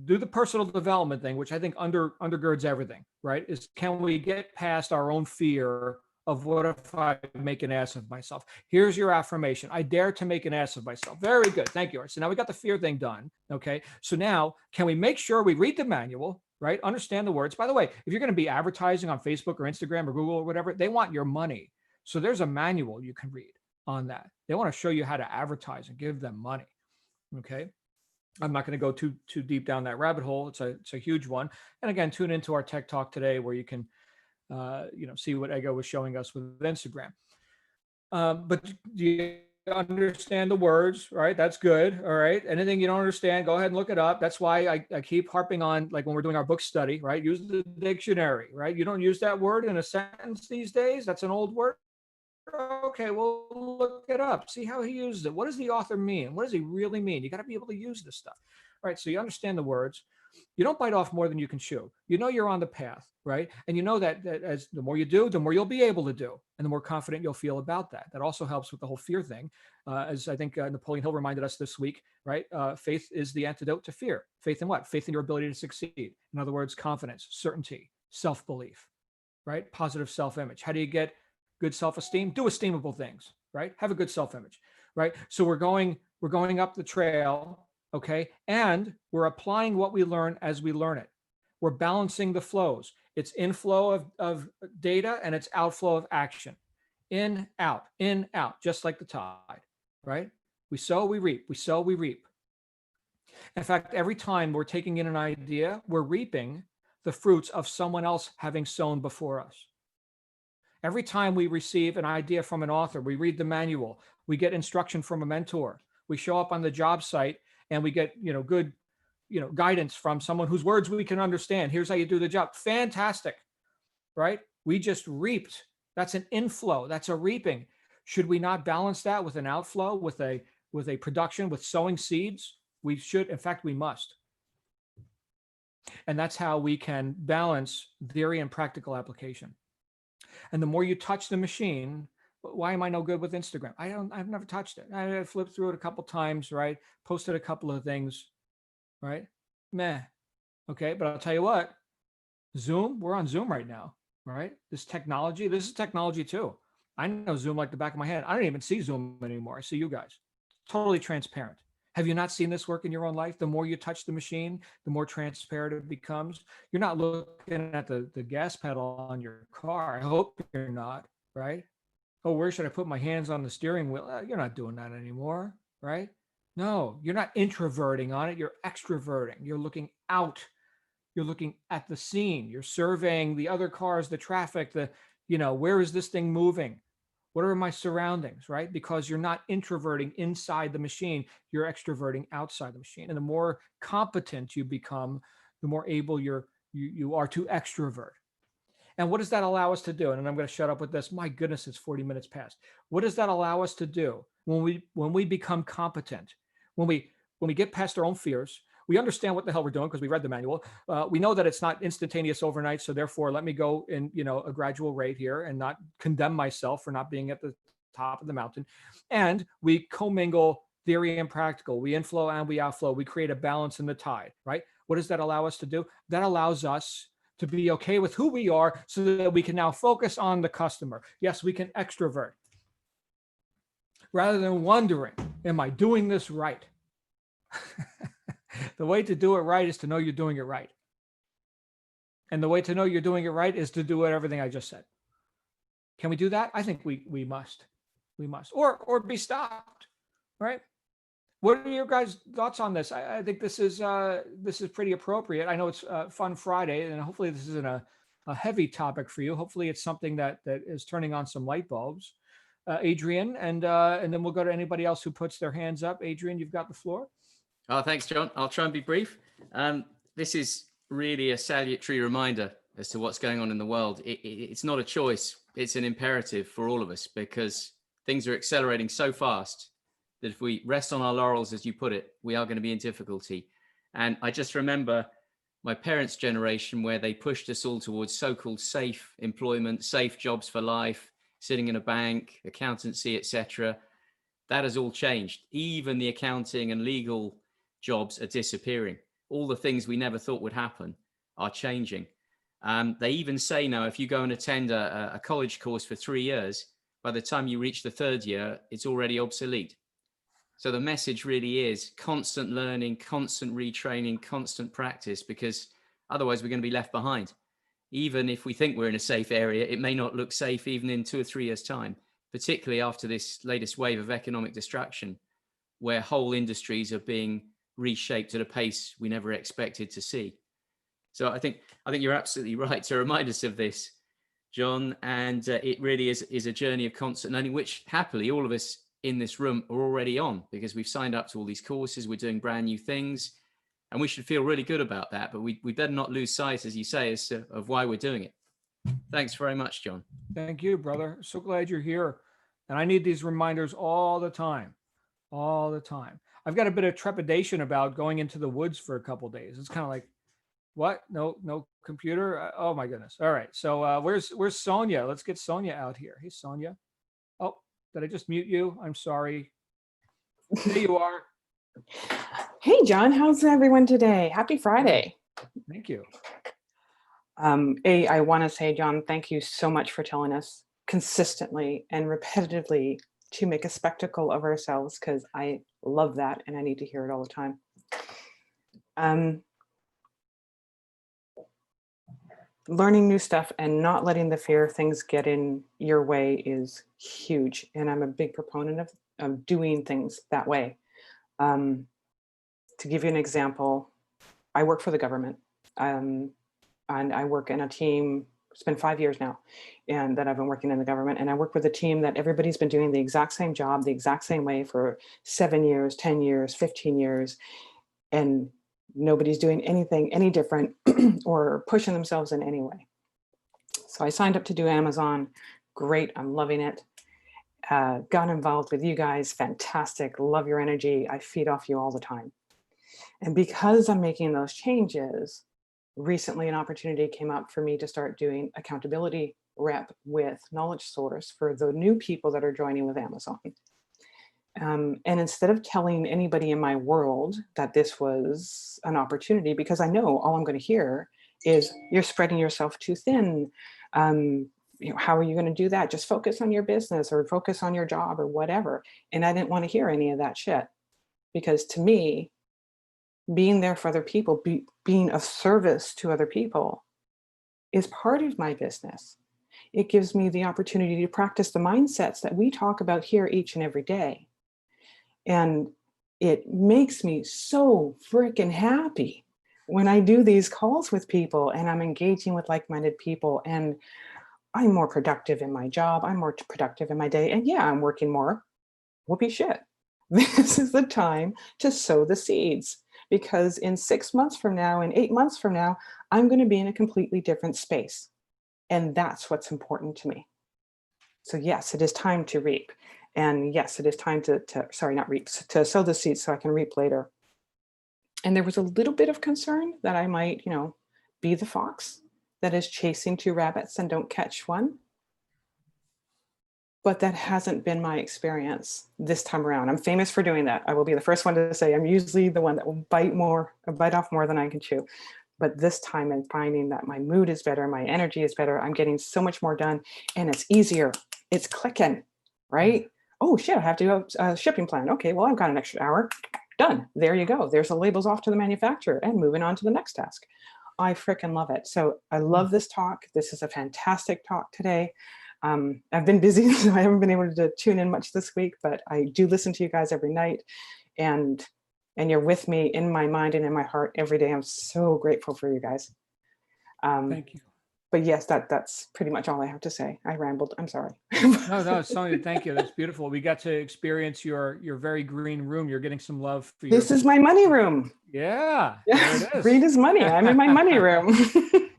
Speaker 1: do the personal development thing, which I think undergirds everything, right? Is can we get past our own fear of what if I make an ass of myself? Here's your affirmation. I dare to make an ass of myself. Very good. Thank you. So now we got the fear thing done. Okay. So now can we make sure we read the manual, right? Understand the words. By the way, if you're going to be advertising on Facebook or Instagram or Google or whatever, they want your money. So there's a manual you can read on that. They want to show you how to advertise and give them money. Okay. I'm not going to go too deep down that rabbit hole. It's a huge one. And again, tune into our tech talk today where you can, see what Ego was showing us with Instagram. But do you understand the words, right? That's good. All right. Anything you don't understand, go ahead and look it up. That's why I keep harping on, like when we're doing our book study, right? Use the dictionary, right? You don't use that word in a sentence these days. That's an old word. Okay, well, look it up. See how he used it. What does the author mean? What does he really mean? You got to be able to use this stuff. All right, so you understand the words. You don't bite off more than you can chew. You know you're on the path, right? And you know that as the more you do, the more you'll be able to do, and the more confident you'll feel about that. That also helps with the whole fear thing. As I think Napoleon Hill reminded us this week, right? Faith is the antidote to fear. Faith in what? Faith in your ability to succeed. In other words, confidence, certainty, self-belief, right? Positive self-image. How do you get good self-esteem? Do esteemable things, right? Have a good self-image, right? So we're going up the trail, okay? And we're applying what we learn as we learn it. We're balancing the flows. It's inflow of data and it's outflow of action. In, out, just like the tide, right? We sow, we reap. We sow, we reap. In fact, every time we're taking in an idea, we're reaping the fruits of someone else having sown before us. Every time we receive an idea from an author, we read the manual, we get instruction from a mentor, we show up on the job site and we get, good, guidance from someone whose words we can understand. Here's how you do the job. Fantastic, right? We just reaped. That's an inflow. That's a reaping. Should we not balance that with an outflow, with a production, with sowing seeds? We should. In fact, we must. And that's how we can balance theory and practical application. And the more you touch the machine, why am I no good with Instagram? I've never touched it. I flipped through it a couple times, right? Posted a couple of things, right? Meh. Okay. But I'll tell you what, Zoom, we're on Zoom right now, right? This is technology too. I know Zoom like the back of my head. I don't even see Zoom anymore. I see you guys. Totally transparent. Have you not seen this work in your own life? The more you touch the machine, the more transparent it becomes. You're not looking at the gas pedal on your car. I hope you're not, right? Oh, where should I put my hands on the steering wheel? You're not doing that anymore, right? No, you're not introverting on it. You're extroverting. You're looking out. You're looking at the scene. You're surveying the other cars, the traffic, where is this thing moving? What are my surroundings, right? Because you're not introverting inside the machine, you're extroverting outside the machine. And the more competent you become, the more able you are to extrovert. And what does that allow us to do? And I'm going to shut up with this. My goodness, it's 40 minutes past. What does that allow us to do when we become competent? When we get past our own fears, we understand what the hell we're doing because we read the manual. We know that it's not instantaneous overnight. So therefore, let me go in a gradual rate here and not condemn myself for not being at the top of the mountain. And we commingle theory and practical. We inflow and we outflow. We create a balance in the tide, right? What does that allow us to do? That allows us to be okay with who we are so that we can now focus on the customer. Yes, we can extrovert. Rather than wondering, am I doing this right? The way to do it right is to know you're doing it right. And the way to know you're doing it right is to do everything I just said. Can we do that? I think we must. We must. Or be stopped, right? What are your guys' thoughts on this? I think this is pretty appropriate. I know it's Fun Friday, and hopefully this isn't a heavy topic for you. Hopefully it's something that is turning on some light bulbs. Adrian, and then we'll go to anybody else who puts their hands up. Adrian, you've got the floor.
Speaker 11: Oh, thanks, John. I'll try and be brief. This is really a salutary reminder as to what's going on in the world. It's not a choice. It's an imperative for all of us because things are accelerating so fast that if we rest on our laurels, as you put it, we are going to be in difficulty. And I just remember my parents' generation where they pushed us all towards so-called safe employment, safe jobs for life, sitting in a bank, accountancy, etc. That has all changed. Even the accounting and legal jobs are disappearing. All the things we never thought would happen are changing. They even say now, if you go and attend a college course for 3 years, by the time you reach the third year, it's already obsolete. So the message really is constant learning, constant retraining, constant practice, because otherwise we're going to be left behind. Even if we think we're in a safe area, it may not look safe even in 2 or 3 years' time, particularly after this latest wave of economic destruction, where whole industries are being reshaped at a pace we never expected to see. So I think you're absolutely right to remind us of this, John, and it really is a journey of constant learning, which happily all of us in this room are already on, because we've signed up to all these courses, we're doing brand new things, and we should feel really good about that, but we better not lose sight, as you say, of why we're doing it. Thanks very much, John.
Speaker 1: Thank you, brother. So glad you're here. And I need these reminders all the time. I've got a bit of trepidation about going into the woods for a couple of days. It's kind of like, what? No computer? Oh my goodness. All right. So where's Sonia? Let's get Sonia out here. Hey, Sonia. Oh, did I just mute you? I'm sorry. There you are.
Speaker 12: Hey, John, how's everyone today? Happy Friday.
Speaker 1: Thank you.
Speaker 12: I want to say, John, thank you so much for telling us consistently and repetitively to make a spectacle of ourselves, because I love that and I need to hear it all the time. Learning new stuff and not letting the fear of things get in your way is huge. And I'm a big proponent of doing things that way. To give you an example, I work for the government, and I work in a team. It's been 5 years now, and that I've been working in the government, and I work with a team that everybody's been doing the exact same job, the exact same way for 7 years, 10 years, 15 years, and nobody's doing anything any different or pushing themselves in any way. So I signed up to do Amazon. Great, I'm loving it. Got involved with you guys, fantastic, love your energy. I feed off you all the time. And because I'm making those changes, recently an opportunity came up for me to start doing accountability rep with Knowledge Source for the new people that are joining with Amazon. And instead of telling anybody in my world that this was an opportunity, because I know all I'm going to hear is you're spreading yourself too thin. How are you going to do that? Just focus on your business or focus on your job or whatever. And I didn't want to hear any of that shit, because to me, being there for other people, being of service to other people is part of my business. It gives me the opportunity to practice the mindsets that we talk about here each and every day. And it makes me so freaking happy when I do these calls with people and I'm engaging with like-minded people, and I'm more productive in my job. I'm more productive in my day. And yeah, I'm working more. Whoopee shit. This is the time to sow the seeds, because in 6 months from now, in 8 months from now, I'm going to be in a completely different space. And that's what's important to me. So yes, it is time to reap. And yes, it is time to sorry, not reap, to sow the seeds so I can reap later. And there was a little bit of concern that I might, be the fox that is chasing 2 rabbits and don't catch one. But that hasn't been my experience this time around. I'm famous for doing that. I will be the first one to say I'm usually the one that will bite off more than I can chew. But this time I'm finding that my mood is better, my energy is better. I'm getting so much more done, and it's easier. It's clicking, right? Oh shit, I have to do a shipping plan. Okay, well, I've got an extra hour. Done. There you go. There's the labels off to the manufacturer and moving on to the next task. I freaking love it. So I love this talk. This is a fantastic talk today. I've been busy, so I haven't been able to tune in much this week, but I do listen to you guys every night, and you're with me in my mind and in my heart every day. I'm so grateful for you guys.
Speaker 1: Thank you.
Speaker 12: But yes, that's pretty much all I have to say. I rambled. I'm sorry.
Speaker 1: No, Sonia, thank you. That's beautiful. We got to experience your very green room. You're getting some love for
Speaker 12: This is my money room.
Speaker 1: Yeah, there it is.
Speaker 12: Green is money. I'm in my money room.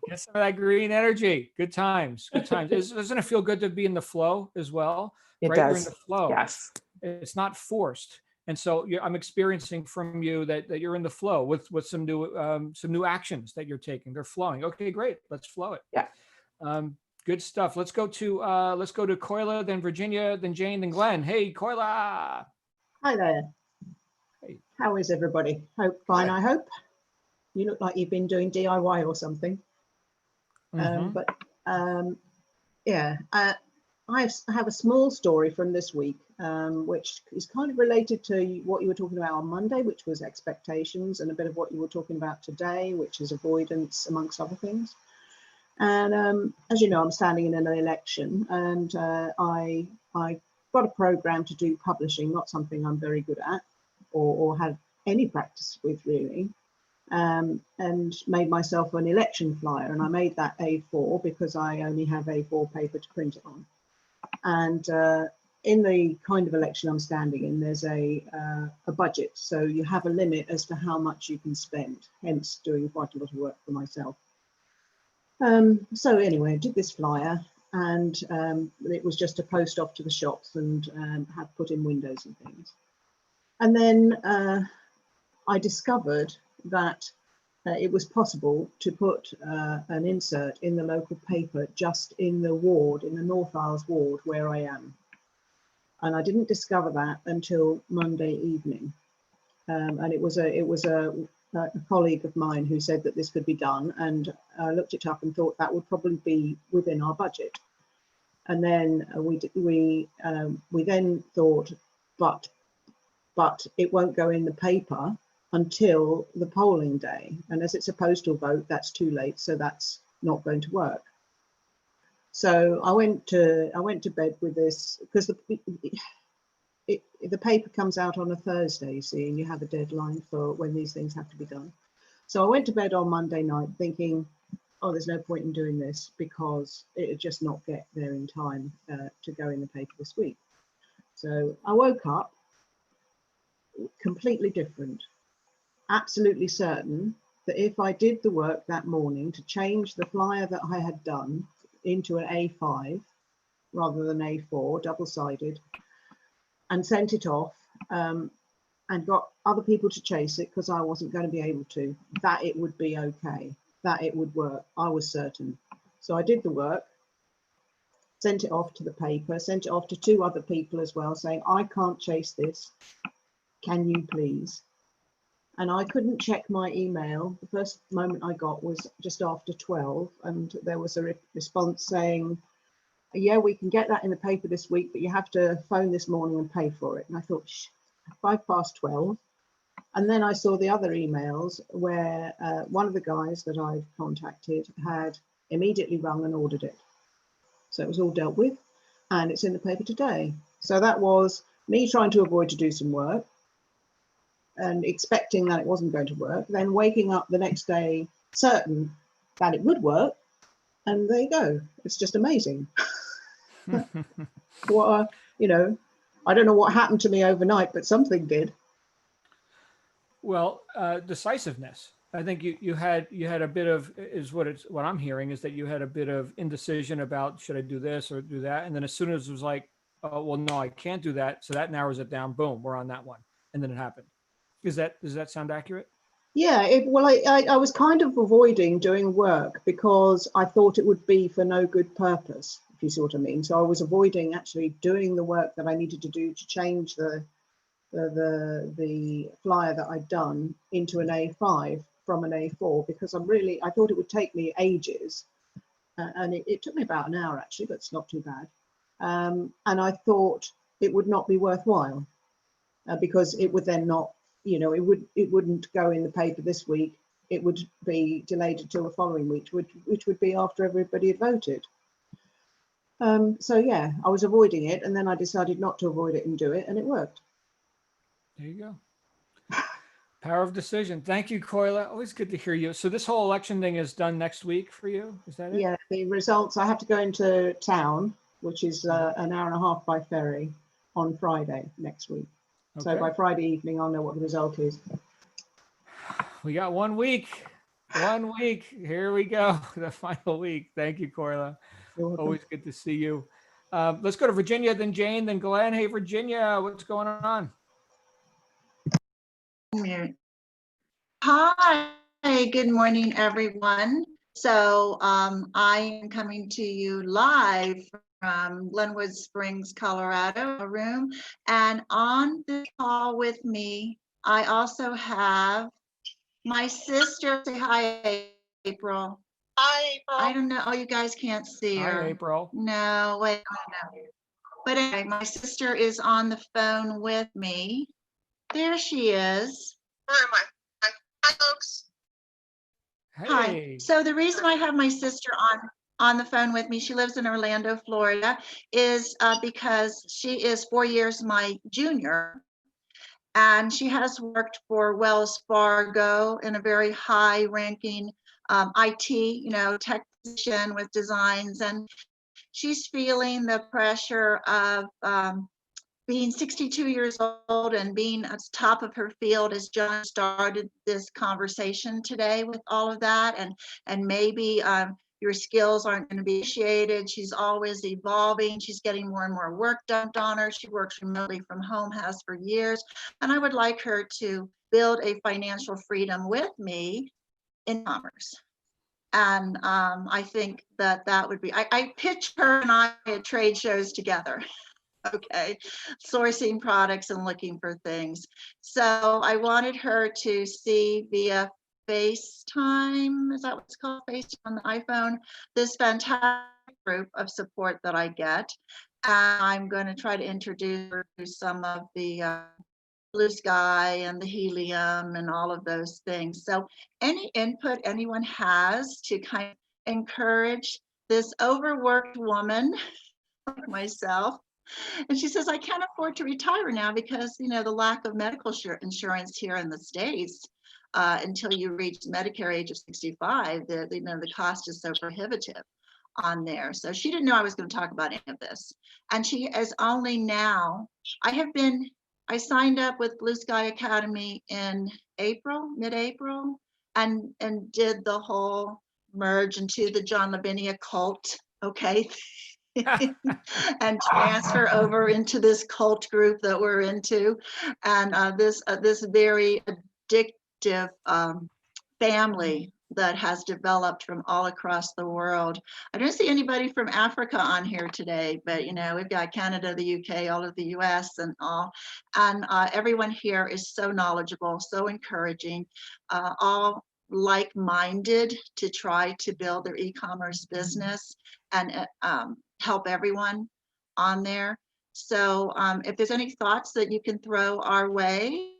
Speaker 1: Get some of that green energy. Good times. Good times. Doesn't it feel good to be in the flow as well?
Speaker 12: It
Speaker 1: right?
Speaker 12: does.
Speaker 1: You're in the flow.
Speaker 12: Yes.
Speaker 1: It's not forced. And so I'm experiencing from you that you're in the flow with some new actions that you're taking. They're flowing. Okay, great. Let's flow it.
Speaker 12: Yeah.
Speaker 1: Good stuff. Let's go to Koila, then Virginia, then Jane, then Glenn. Hey, Koila.
Speaker 13: Hi there.
Speaker 1: Hey.
Speaker 13: How is everybody? Hope fine, I hope. You look like you've been doing DIY or something. Yeah, I have a small story from this week, which is kind of related to what you were talking about on Monday, which was expectations, and a bit of what you were talking about today, which is avoidance, amongst other things. And as you know, I'm standing in an election, and I got a program to do publishing, not something I'm very good at or have any practice with really, and made myself an election flyer. And I made that A4 because I only have A4 paper to print it on. And in the kind of election I'm standing in, there's a budget. So you have a limit as to how much you can spend, hence doing quite a lot of work for myself. So anyway, I did this flyer, and it was just to post off to the shops and have put in windows and things. And then I discovered that it was possible to put an insert in the local paper just in the ward, in the North Isles ward where I am. And I didn't discover that until Monday evening. And it was a colleague of mine who said that this could be done, and I looked it up and thought that would probably be within our budget. And then we then thought, but it won't go in the paper until the polling day, and as it's a postal vote, that's too late, so that's not going to work. So I went to bed with this, because the paper comes out on a Thursday, you see, and you have a deadline for when these things have to be done. So I went to bed on Monday night thinking, oh, there's no point in doing this because it would just not get there in time to go in the paper this week. So I woke up completely different, absolutely certain that if I did the work that morning to change the flyer that I had done into an A5 rather than A4, double-sided, and sent it off and got other people to chase it because I wasn't going to be able to, that it would be okay, that it would work. I was certain. So I did the work, sent it off to the paper, sent it off to 2 other people as well, saying, I can't chase this. Can you please? and I couldn't check my email. The first moment I got was just after 12, and there was a response saying, yeah, we can get that in the paper this week, but you have to phone this morning and pay for it. And I thought, 12. And then I saw the other emails where one of the guys that I've contacted had immediately rung and ordered it. So it was all dealt with, and it's in the paper today. So that was me trying to avoid to do some work and expecting that it wasn't going to work, then waking up the next day certain that it would work, and there you go. It's just amazing. What I don't know what happened to me overnight, but something did.
Speaker 1: Well, decisiveness. I think you had a bit of, is what I'm hearing is that you had a bit of indecision about should I do this or do that, and then as soon as it was like, oh well, no, I can't do that, so that narrows it down. Boom, we're on that one, and then it happened. Does that sound accurate?
Speaker 13: Yeah, I was kind of avoiding doing work because I thought it would be for no good purpose, if you see what I mean. So I was avoiding actually doing the work that I needed to do to change the flyer that I'd done into an A5 from an A4, because I thought it would take me ages, and it took me about an hour actually, but it's not too bad. And I thought it would not be worthwhile because it would then not, it wouldn't go in the paper this week. It would be delayed until the following week, which would be after everybody had voted. So yeah, I was avoiding it, and then I decided not to avoid it and do it, and it worked.
Speaker 1: There you go. Power of decision. Thank you, Koila. Always good to hear you. So this whole election thing is done next week for you? Is that it?
Speaker 13: Yeah, the results, I have to go into town, which is an hour and a half by ferry on Friday next week. So
Speaker 1: Okay.
Speaker 13: by Friday evening, I'll know what the result is.
Speaker 1: We got 1 week. 1 week. Here we go. The final week. Thank you, Koila. Always good to see you. Let's go to Virginia, then Jane, then Glenn. Hey, Virginia, what's going on?
Speaker 14: Hi, good morning, everyone. So I am coming to you live from Glenwood Springs, Colorado room. And on the call with me, I also have my sister. Say hi, April. Hi, April. I don't know. Oh, you guys can't see her.
Speaker 1: Hi, April.
Speaker 14: No, wait, no. But anyway, my sister is on the phone with me. There she is. Where am I? Hi, folks.
Speaker 1: Hey.
Speaker 14: Hi. So the reason I have my sister on the phone with me, she lives in Orlando, Florida, is because she is 4 years my junior, and she has worked for Wells Fargo in a very high-ranking IT, tech position with designs, and she's feeling the pressure of being 62 years old and being at the top of her field as John started this conversation today with all of that, and maybe your skills aren't going to be appreciated. She's always evolving. She's getting more and more work dumped on her. She works remotely from home, has for years, and I would like her to build a financial freedom with me in commerce. And I think that would be, I pitch her and I at trade shows together. Okay, sourcing products and looking for things. So I wanted her to see via FaceTime, is that what it's called, FaceTime on the iPhone, this fantastic group of support that I get. And I'm going to try to introduce her to some of the Blue Sky and the helium and all of those things. So any input anyone has to kind of encourage this overworked woman like myself. And she says, I can't afford to retire now because, the lack of medical insurance here in the States, until you reach Medicare age of 65, the cost is so prohibitive on there. So she didn't know I was going to talk about any of this. And she is only now, I signed up with Blue Sky Academy in mid-April, and did the whole merge into the John Lavinia cult, okay? And transfer over into this cult group that we're into, and this very addictive family that has developed from all across the world. I don't see anybody from Africa on here today, but you know, we've got Canada, the UK, all of the US and all. And everyone here is so knowledgeable, so encouraging, all like-minded to try to build their e-commerce business and help everyone on there. So if there's any thoughts that you can throw our way,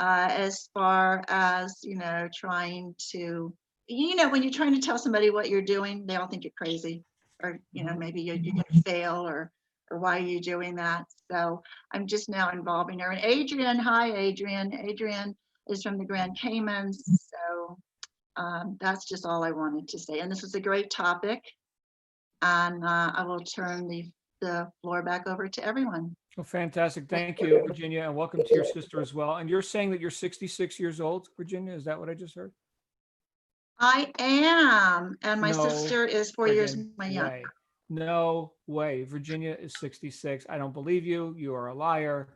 Speaker 14: as far as, you know, trying to, you know, when you're trying to tell somebody what you're doing, they all think you're crazy, or, you know, maybe you're going to fail, or why are you doing that? So I'm just now involving her. And Adrian, hi, Adrian. Adrian is from the Grand Caymans. So that's just all I wanted to say. And this was a great topic. And I will turn the floor back over to everyone.
Speaker 1: Well, fantastic. Thank you, Virginia, and welcome to your sister as well. And you're saying that you're 66 years old, Virginia? Is that what I just heard?
Speaker 14: I am, and my
Speaker 1: No
Speaker 14: sister is 4 years
Speaker 1: friggin'
Speaker 14: my young.
Speaker 1: way. No way. Virginia is 66. I don't believe you. You are a liar.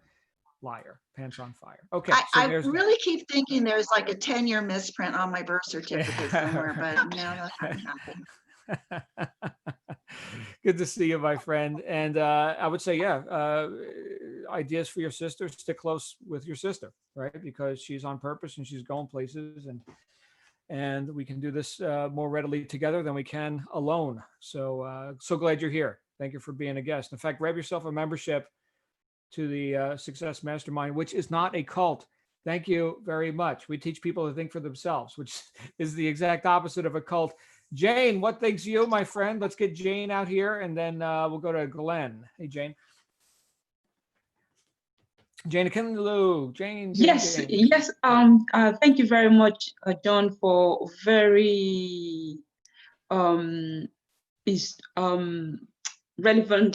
Speaker 1: Liar. Pants on fire. Okay. So
Speaker 14: I
Speaker 1: there's
Speaker 14: really keep thinking there's like a 10-year misprint on my birth certificate somewhere, but no, that's not happening.
Speaker 1: Good to see you, my friend. And I would say, yeah, ideas for your sister, stick close with your sister, right? Because she's on purpose and she's going places, and we can do this more readily together than we can alone. So so glad you're here. Thank you for being a guest. In fact, grab yourself a membership to the Success Mastermind, which is not a cult. Thank you very much. We teach people to think for themselves, which is the exact opposite of a cult. Jane, what thinks you, my friend? Let's get Jane out here, and then we'll go to Glenn. Hey, Jane. Jane Akinlu. Jane.
Speaker 9: Yes,
Speaker 1: Jane.
Speaker 9: yes. Thank you very much, John, for very relevant,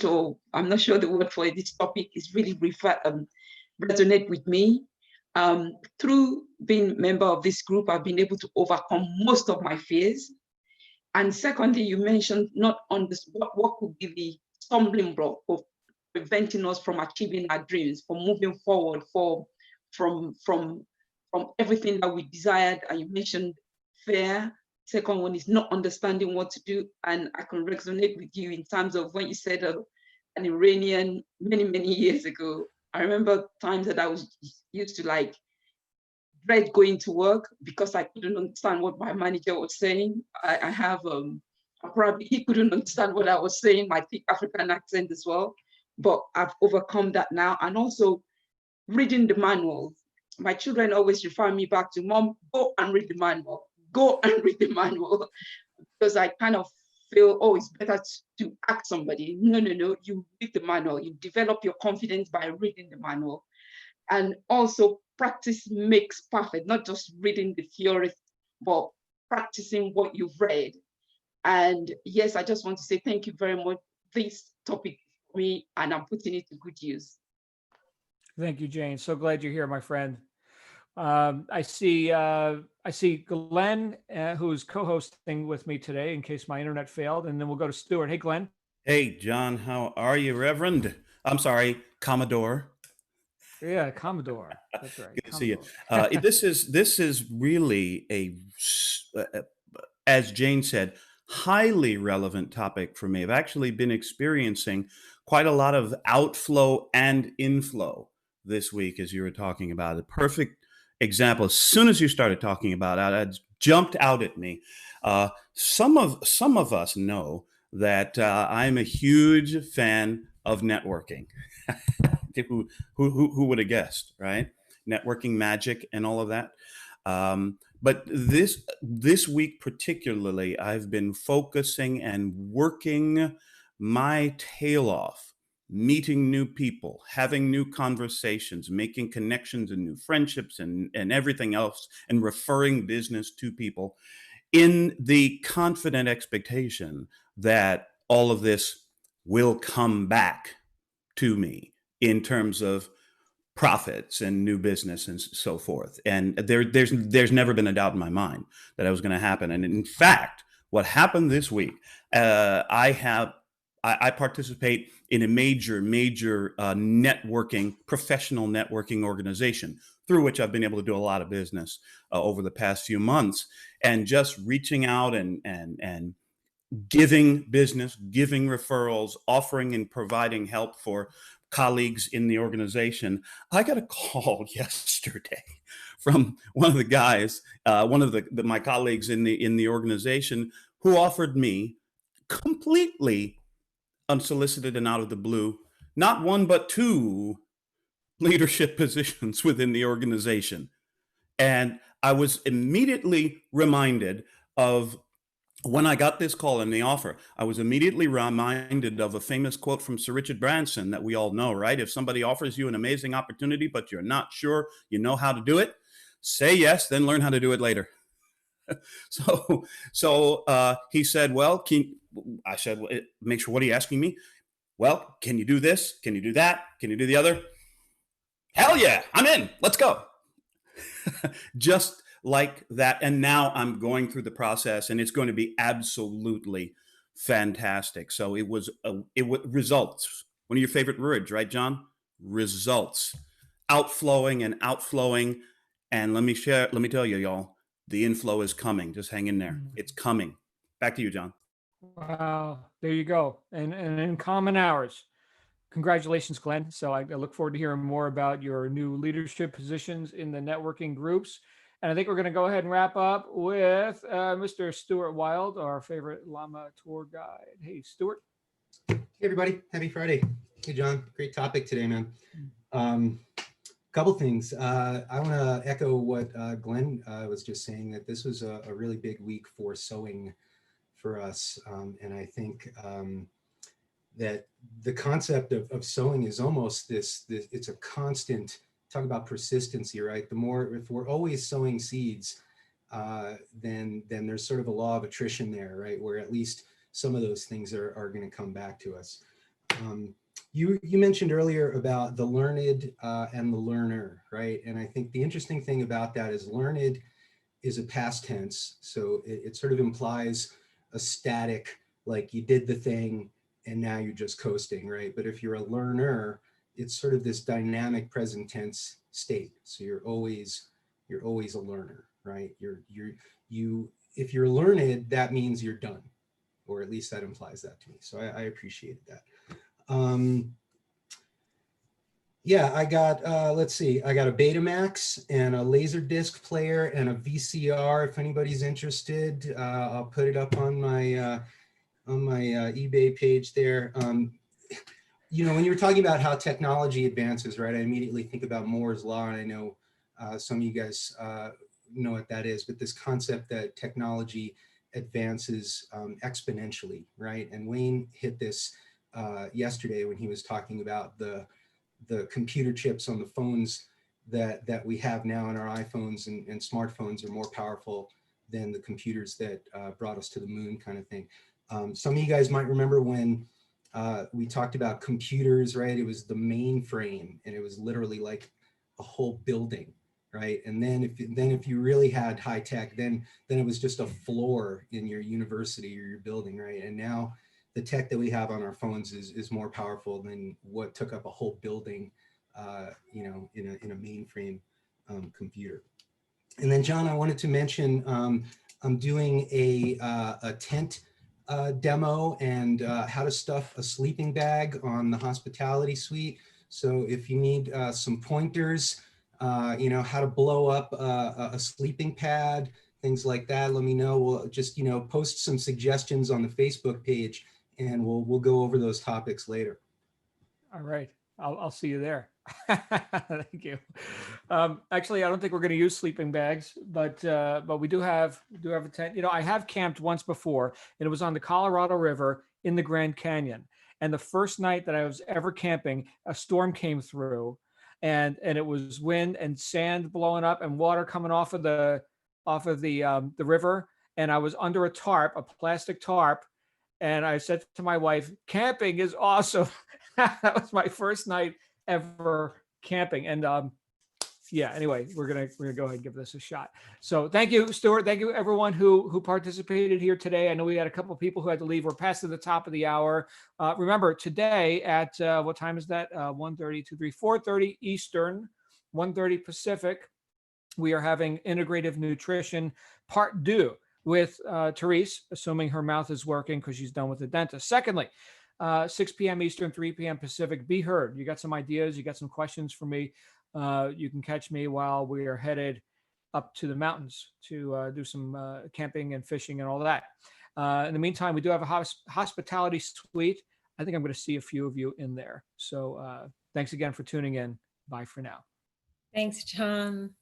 Speaker 9: or I'm not sure the word for it. This topic is really resonate with me. Through being a member of this group, I've been able to overcome most of my fears. And secondly, you mentioned not on this what could be the stumbling block of preventing us from achieving our dreams, from moving forward, from everything that we desired. And you mentioned fear. Second one is not understanding what to do. And I can resonate with you in terms of when you said an Iranian many years ago. I remember times that I was used to like dread going to work because I couldn't understand what my manager was saying. I have probably he couldn't understand what I was saying, my thick African accent as well. But I've overcome that now. And also reading the manual. My children always refer me back to, Mom, go and read the manual. Go and read the manual. Because I kind of feel, oh, it's better to ask somebody. No. You read the manual. You develop your confidence by reading the manual. And also practice makes perfect, not just reading the theory, but practicing what you've read. And yes, I just want to say thank you very much. This topic is for me, and I'm putting it to good use.
Speaker 1: Thank you, Jane. So glad you're here, my friend. I see Glenn, who's co-hosting with me today in case my internet failed, and then we'll go to Stuart. Hey, Glenn.
Speaker 7: Hey, John, how are you, Reverend? I'm sorry, Commodore.
Speaker 1: Yeah, Commodore. That's right.
Speaker 7: Good to see you. This is really as Jane said, highly relevant topic for me. I've actually been experiencing quite a lot of outflow and inflow this week, as you were talking about. A perfect example. As soon as you started talking about it, it jumped out at me. Some of us know that I'm a huge fan of networking. Who would have guessed, right? Networking magic and all of that. But this week particularly, I've been focusing and working my tail off, meeting new people, having new conversations, making connections and new friendships and everything else, and referring business to people in the confident expectation that all of this will come back to me in terms of profits and new business and so forth. And there's never been a doubt in my mind that it was going to happen. And in fact, what happened this week, I participate in a major networking, professional networking organization, through which I've been able to do a lot of business over the past few months. And just reaching out and giving business, giving referrals, offering and providing help for colleagues in the organization. I got a call yesterday from one of the guys, one of my colleagues in the organization, who offered me completely unsolicited and out of the blue, not one but two leadership positions within the organization. And I was immediately reminded of, when I got this call and the offer, I was immediately reminded of a famous quote from Sir Richard Branson that we all know, right? If somebody offers you an amazing opportunity, but you're not sure you know how to do it, say yes, then learn how to do it later. So he said, well, I said, well, make sure, what are you asking me? Well, can you do this? Can you do that? Can you do the other? Hell yeah, I'm in. Let's go. Just like that. And now I'm going through the process, and it's going to be absolutely fantastic. So it was results. One of your favorite words, right, John? Results. Outflowing and outflowing. And let me tell you, y'all, the inflow is coming. Just hang in there. It's coming. Back to you, John.
Speaker 1: Wow, there you go. And in common hours. Congratulations, Glenn. So I look forward to hearing more about your new leadership positions in the networking groups. And I think we're going to go ahead and wrap up with Mr. Stuart Wild, our favorite llama tour guide. Hey, Stuart.
Speaker 15: Hey, everybody. Happy Friday. Hey, John. Great topic today, man. Couple things. I want to echo what Glenn was just saying, that this was a really big week for sewing for us. And I think that the concept of sewing is almost this, it's a constant, talk about persistency, right? The more, if we're always sowing seeds, then there's sort of a law of attrition there, right? Where at least some of those things are going to come back to us. You mentioned earlier about the learned and the learner, right? And I think the interesting thing about that is learned is a past tense. So it sort of implies a static, like you did the thing and now you're just coasting, right? But if you're a learner, it's sort of this dynamic present tense state. So you're always a learner, right? If you're learned, that means you're done, or at least that implies that to me. So I appreciated that. Yeah, I got, let's see, I got a Betamax and a Laserdisc player and a VCR. If anybody's interested, I'll put it up on my eBay page there. You know, when you were talking about how technology advances, right, I immediately think about Moore's Law, and I know some of you guys know what that is, but this concept that technology advances exponentially, right? And Wayne hit this yesterday when he was talking about the computer chips on the phones that we have now in our iPhones and smartphones are more powerful than the computers that brought us to the moon, kind of thing. Some of you guys might remember when we talked about computers, right? It was the mainframe, and it was literally like a whole building, right? And then if you really had high tech, then it was just a floor in your university or your building, right? And now the tech that we have on our phones is more powerful than what took up a whole building, you know, in a mainframe computer. And then, John, I wanted to mention I'm doing a tent demo and how to stuff a sleeping bag on the hospitality suite. So if you need some pointers, you know, how to blow up a sleeping pad, things like that, let me know. We'll just, you know, post some suggestions on the Facebook page, and we'll go over those topics later.
Speaker 1: All right. I'll see you there. Thank you. Actually, I don't think we're going to use sleeping bags, but we do have a tent. You know, I have camped once before, and it was on the Colorado River in the Grand Canyon. And the first night that I was ever camping, a storm came through, and it was wind and sand blowing up and water coming off of the river. And I was under a tarp, a plastic tarp. And I said to my wife, camping is awesome. That was my first night ever camping. And yeah, anyway, we're gonna go ahead and give this a shot. So thank you, Stuart. Thank you everyone who participated here today. I know we had a couple of people who had to leave. We're past the top of the hour. Remember today at what time is that? 1:30, 2, 3, 4:30 Eastern, 1:30 Pacific. We are having integrative nutrition part 2 with Therese, assuming her mouth is working because she's done with the dentist. Secondly, 6 p.m. Eastern, 3 p.m. Pacific. Be heard. You got some ideas? You got some questions for me? You can catch me while we are headed up to the mountains to do some camping and fishing and all that. In the meantime, we do have a hospitality suite. I think I'm going to see a few of you in there. So thanks again for tuning in. Bye for now.
Speaker 16: Thanks, John.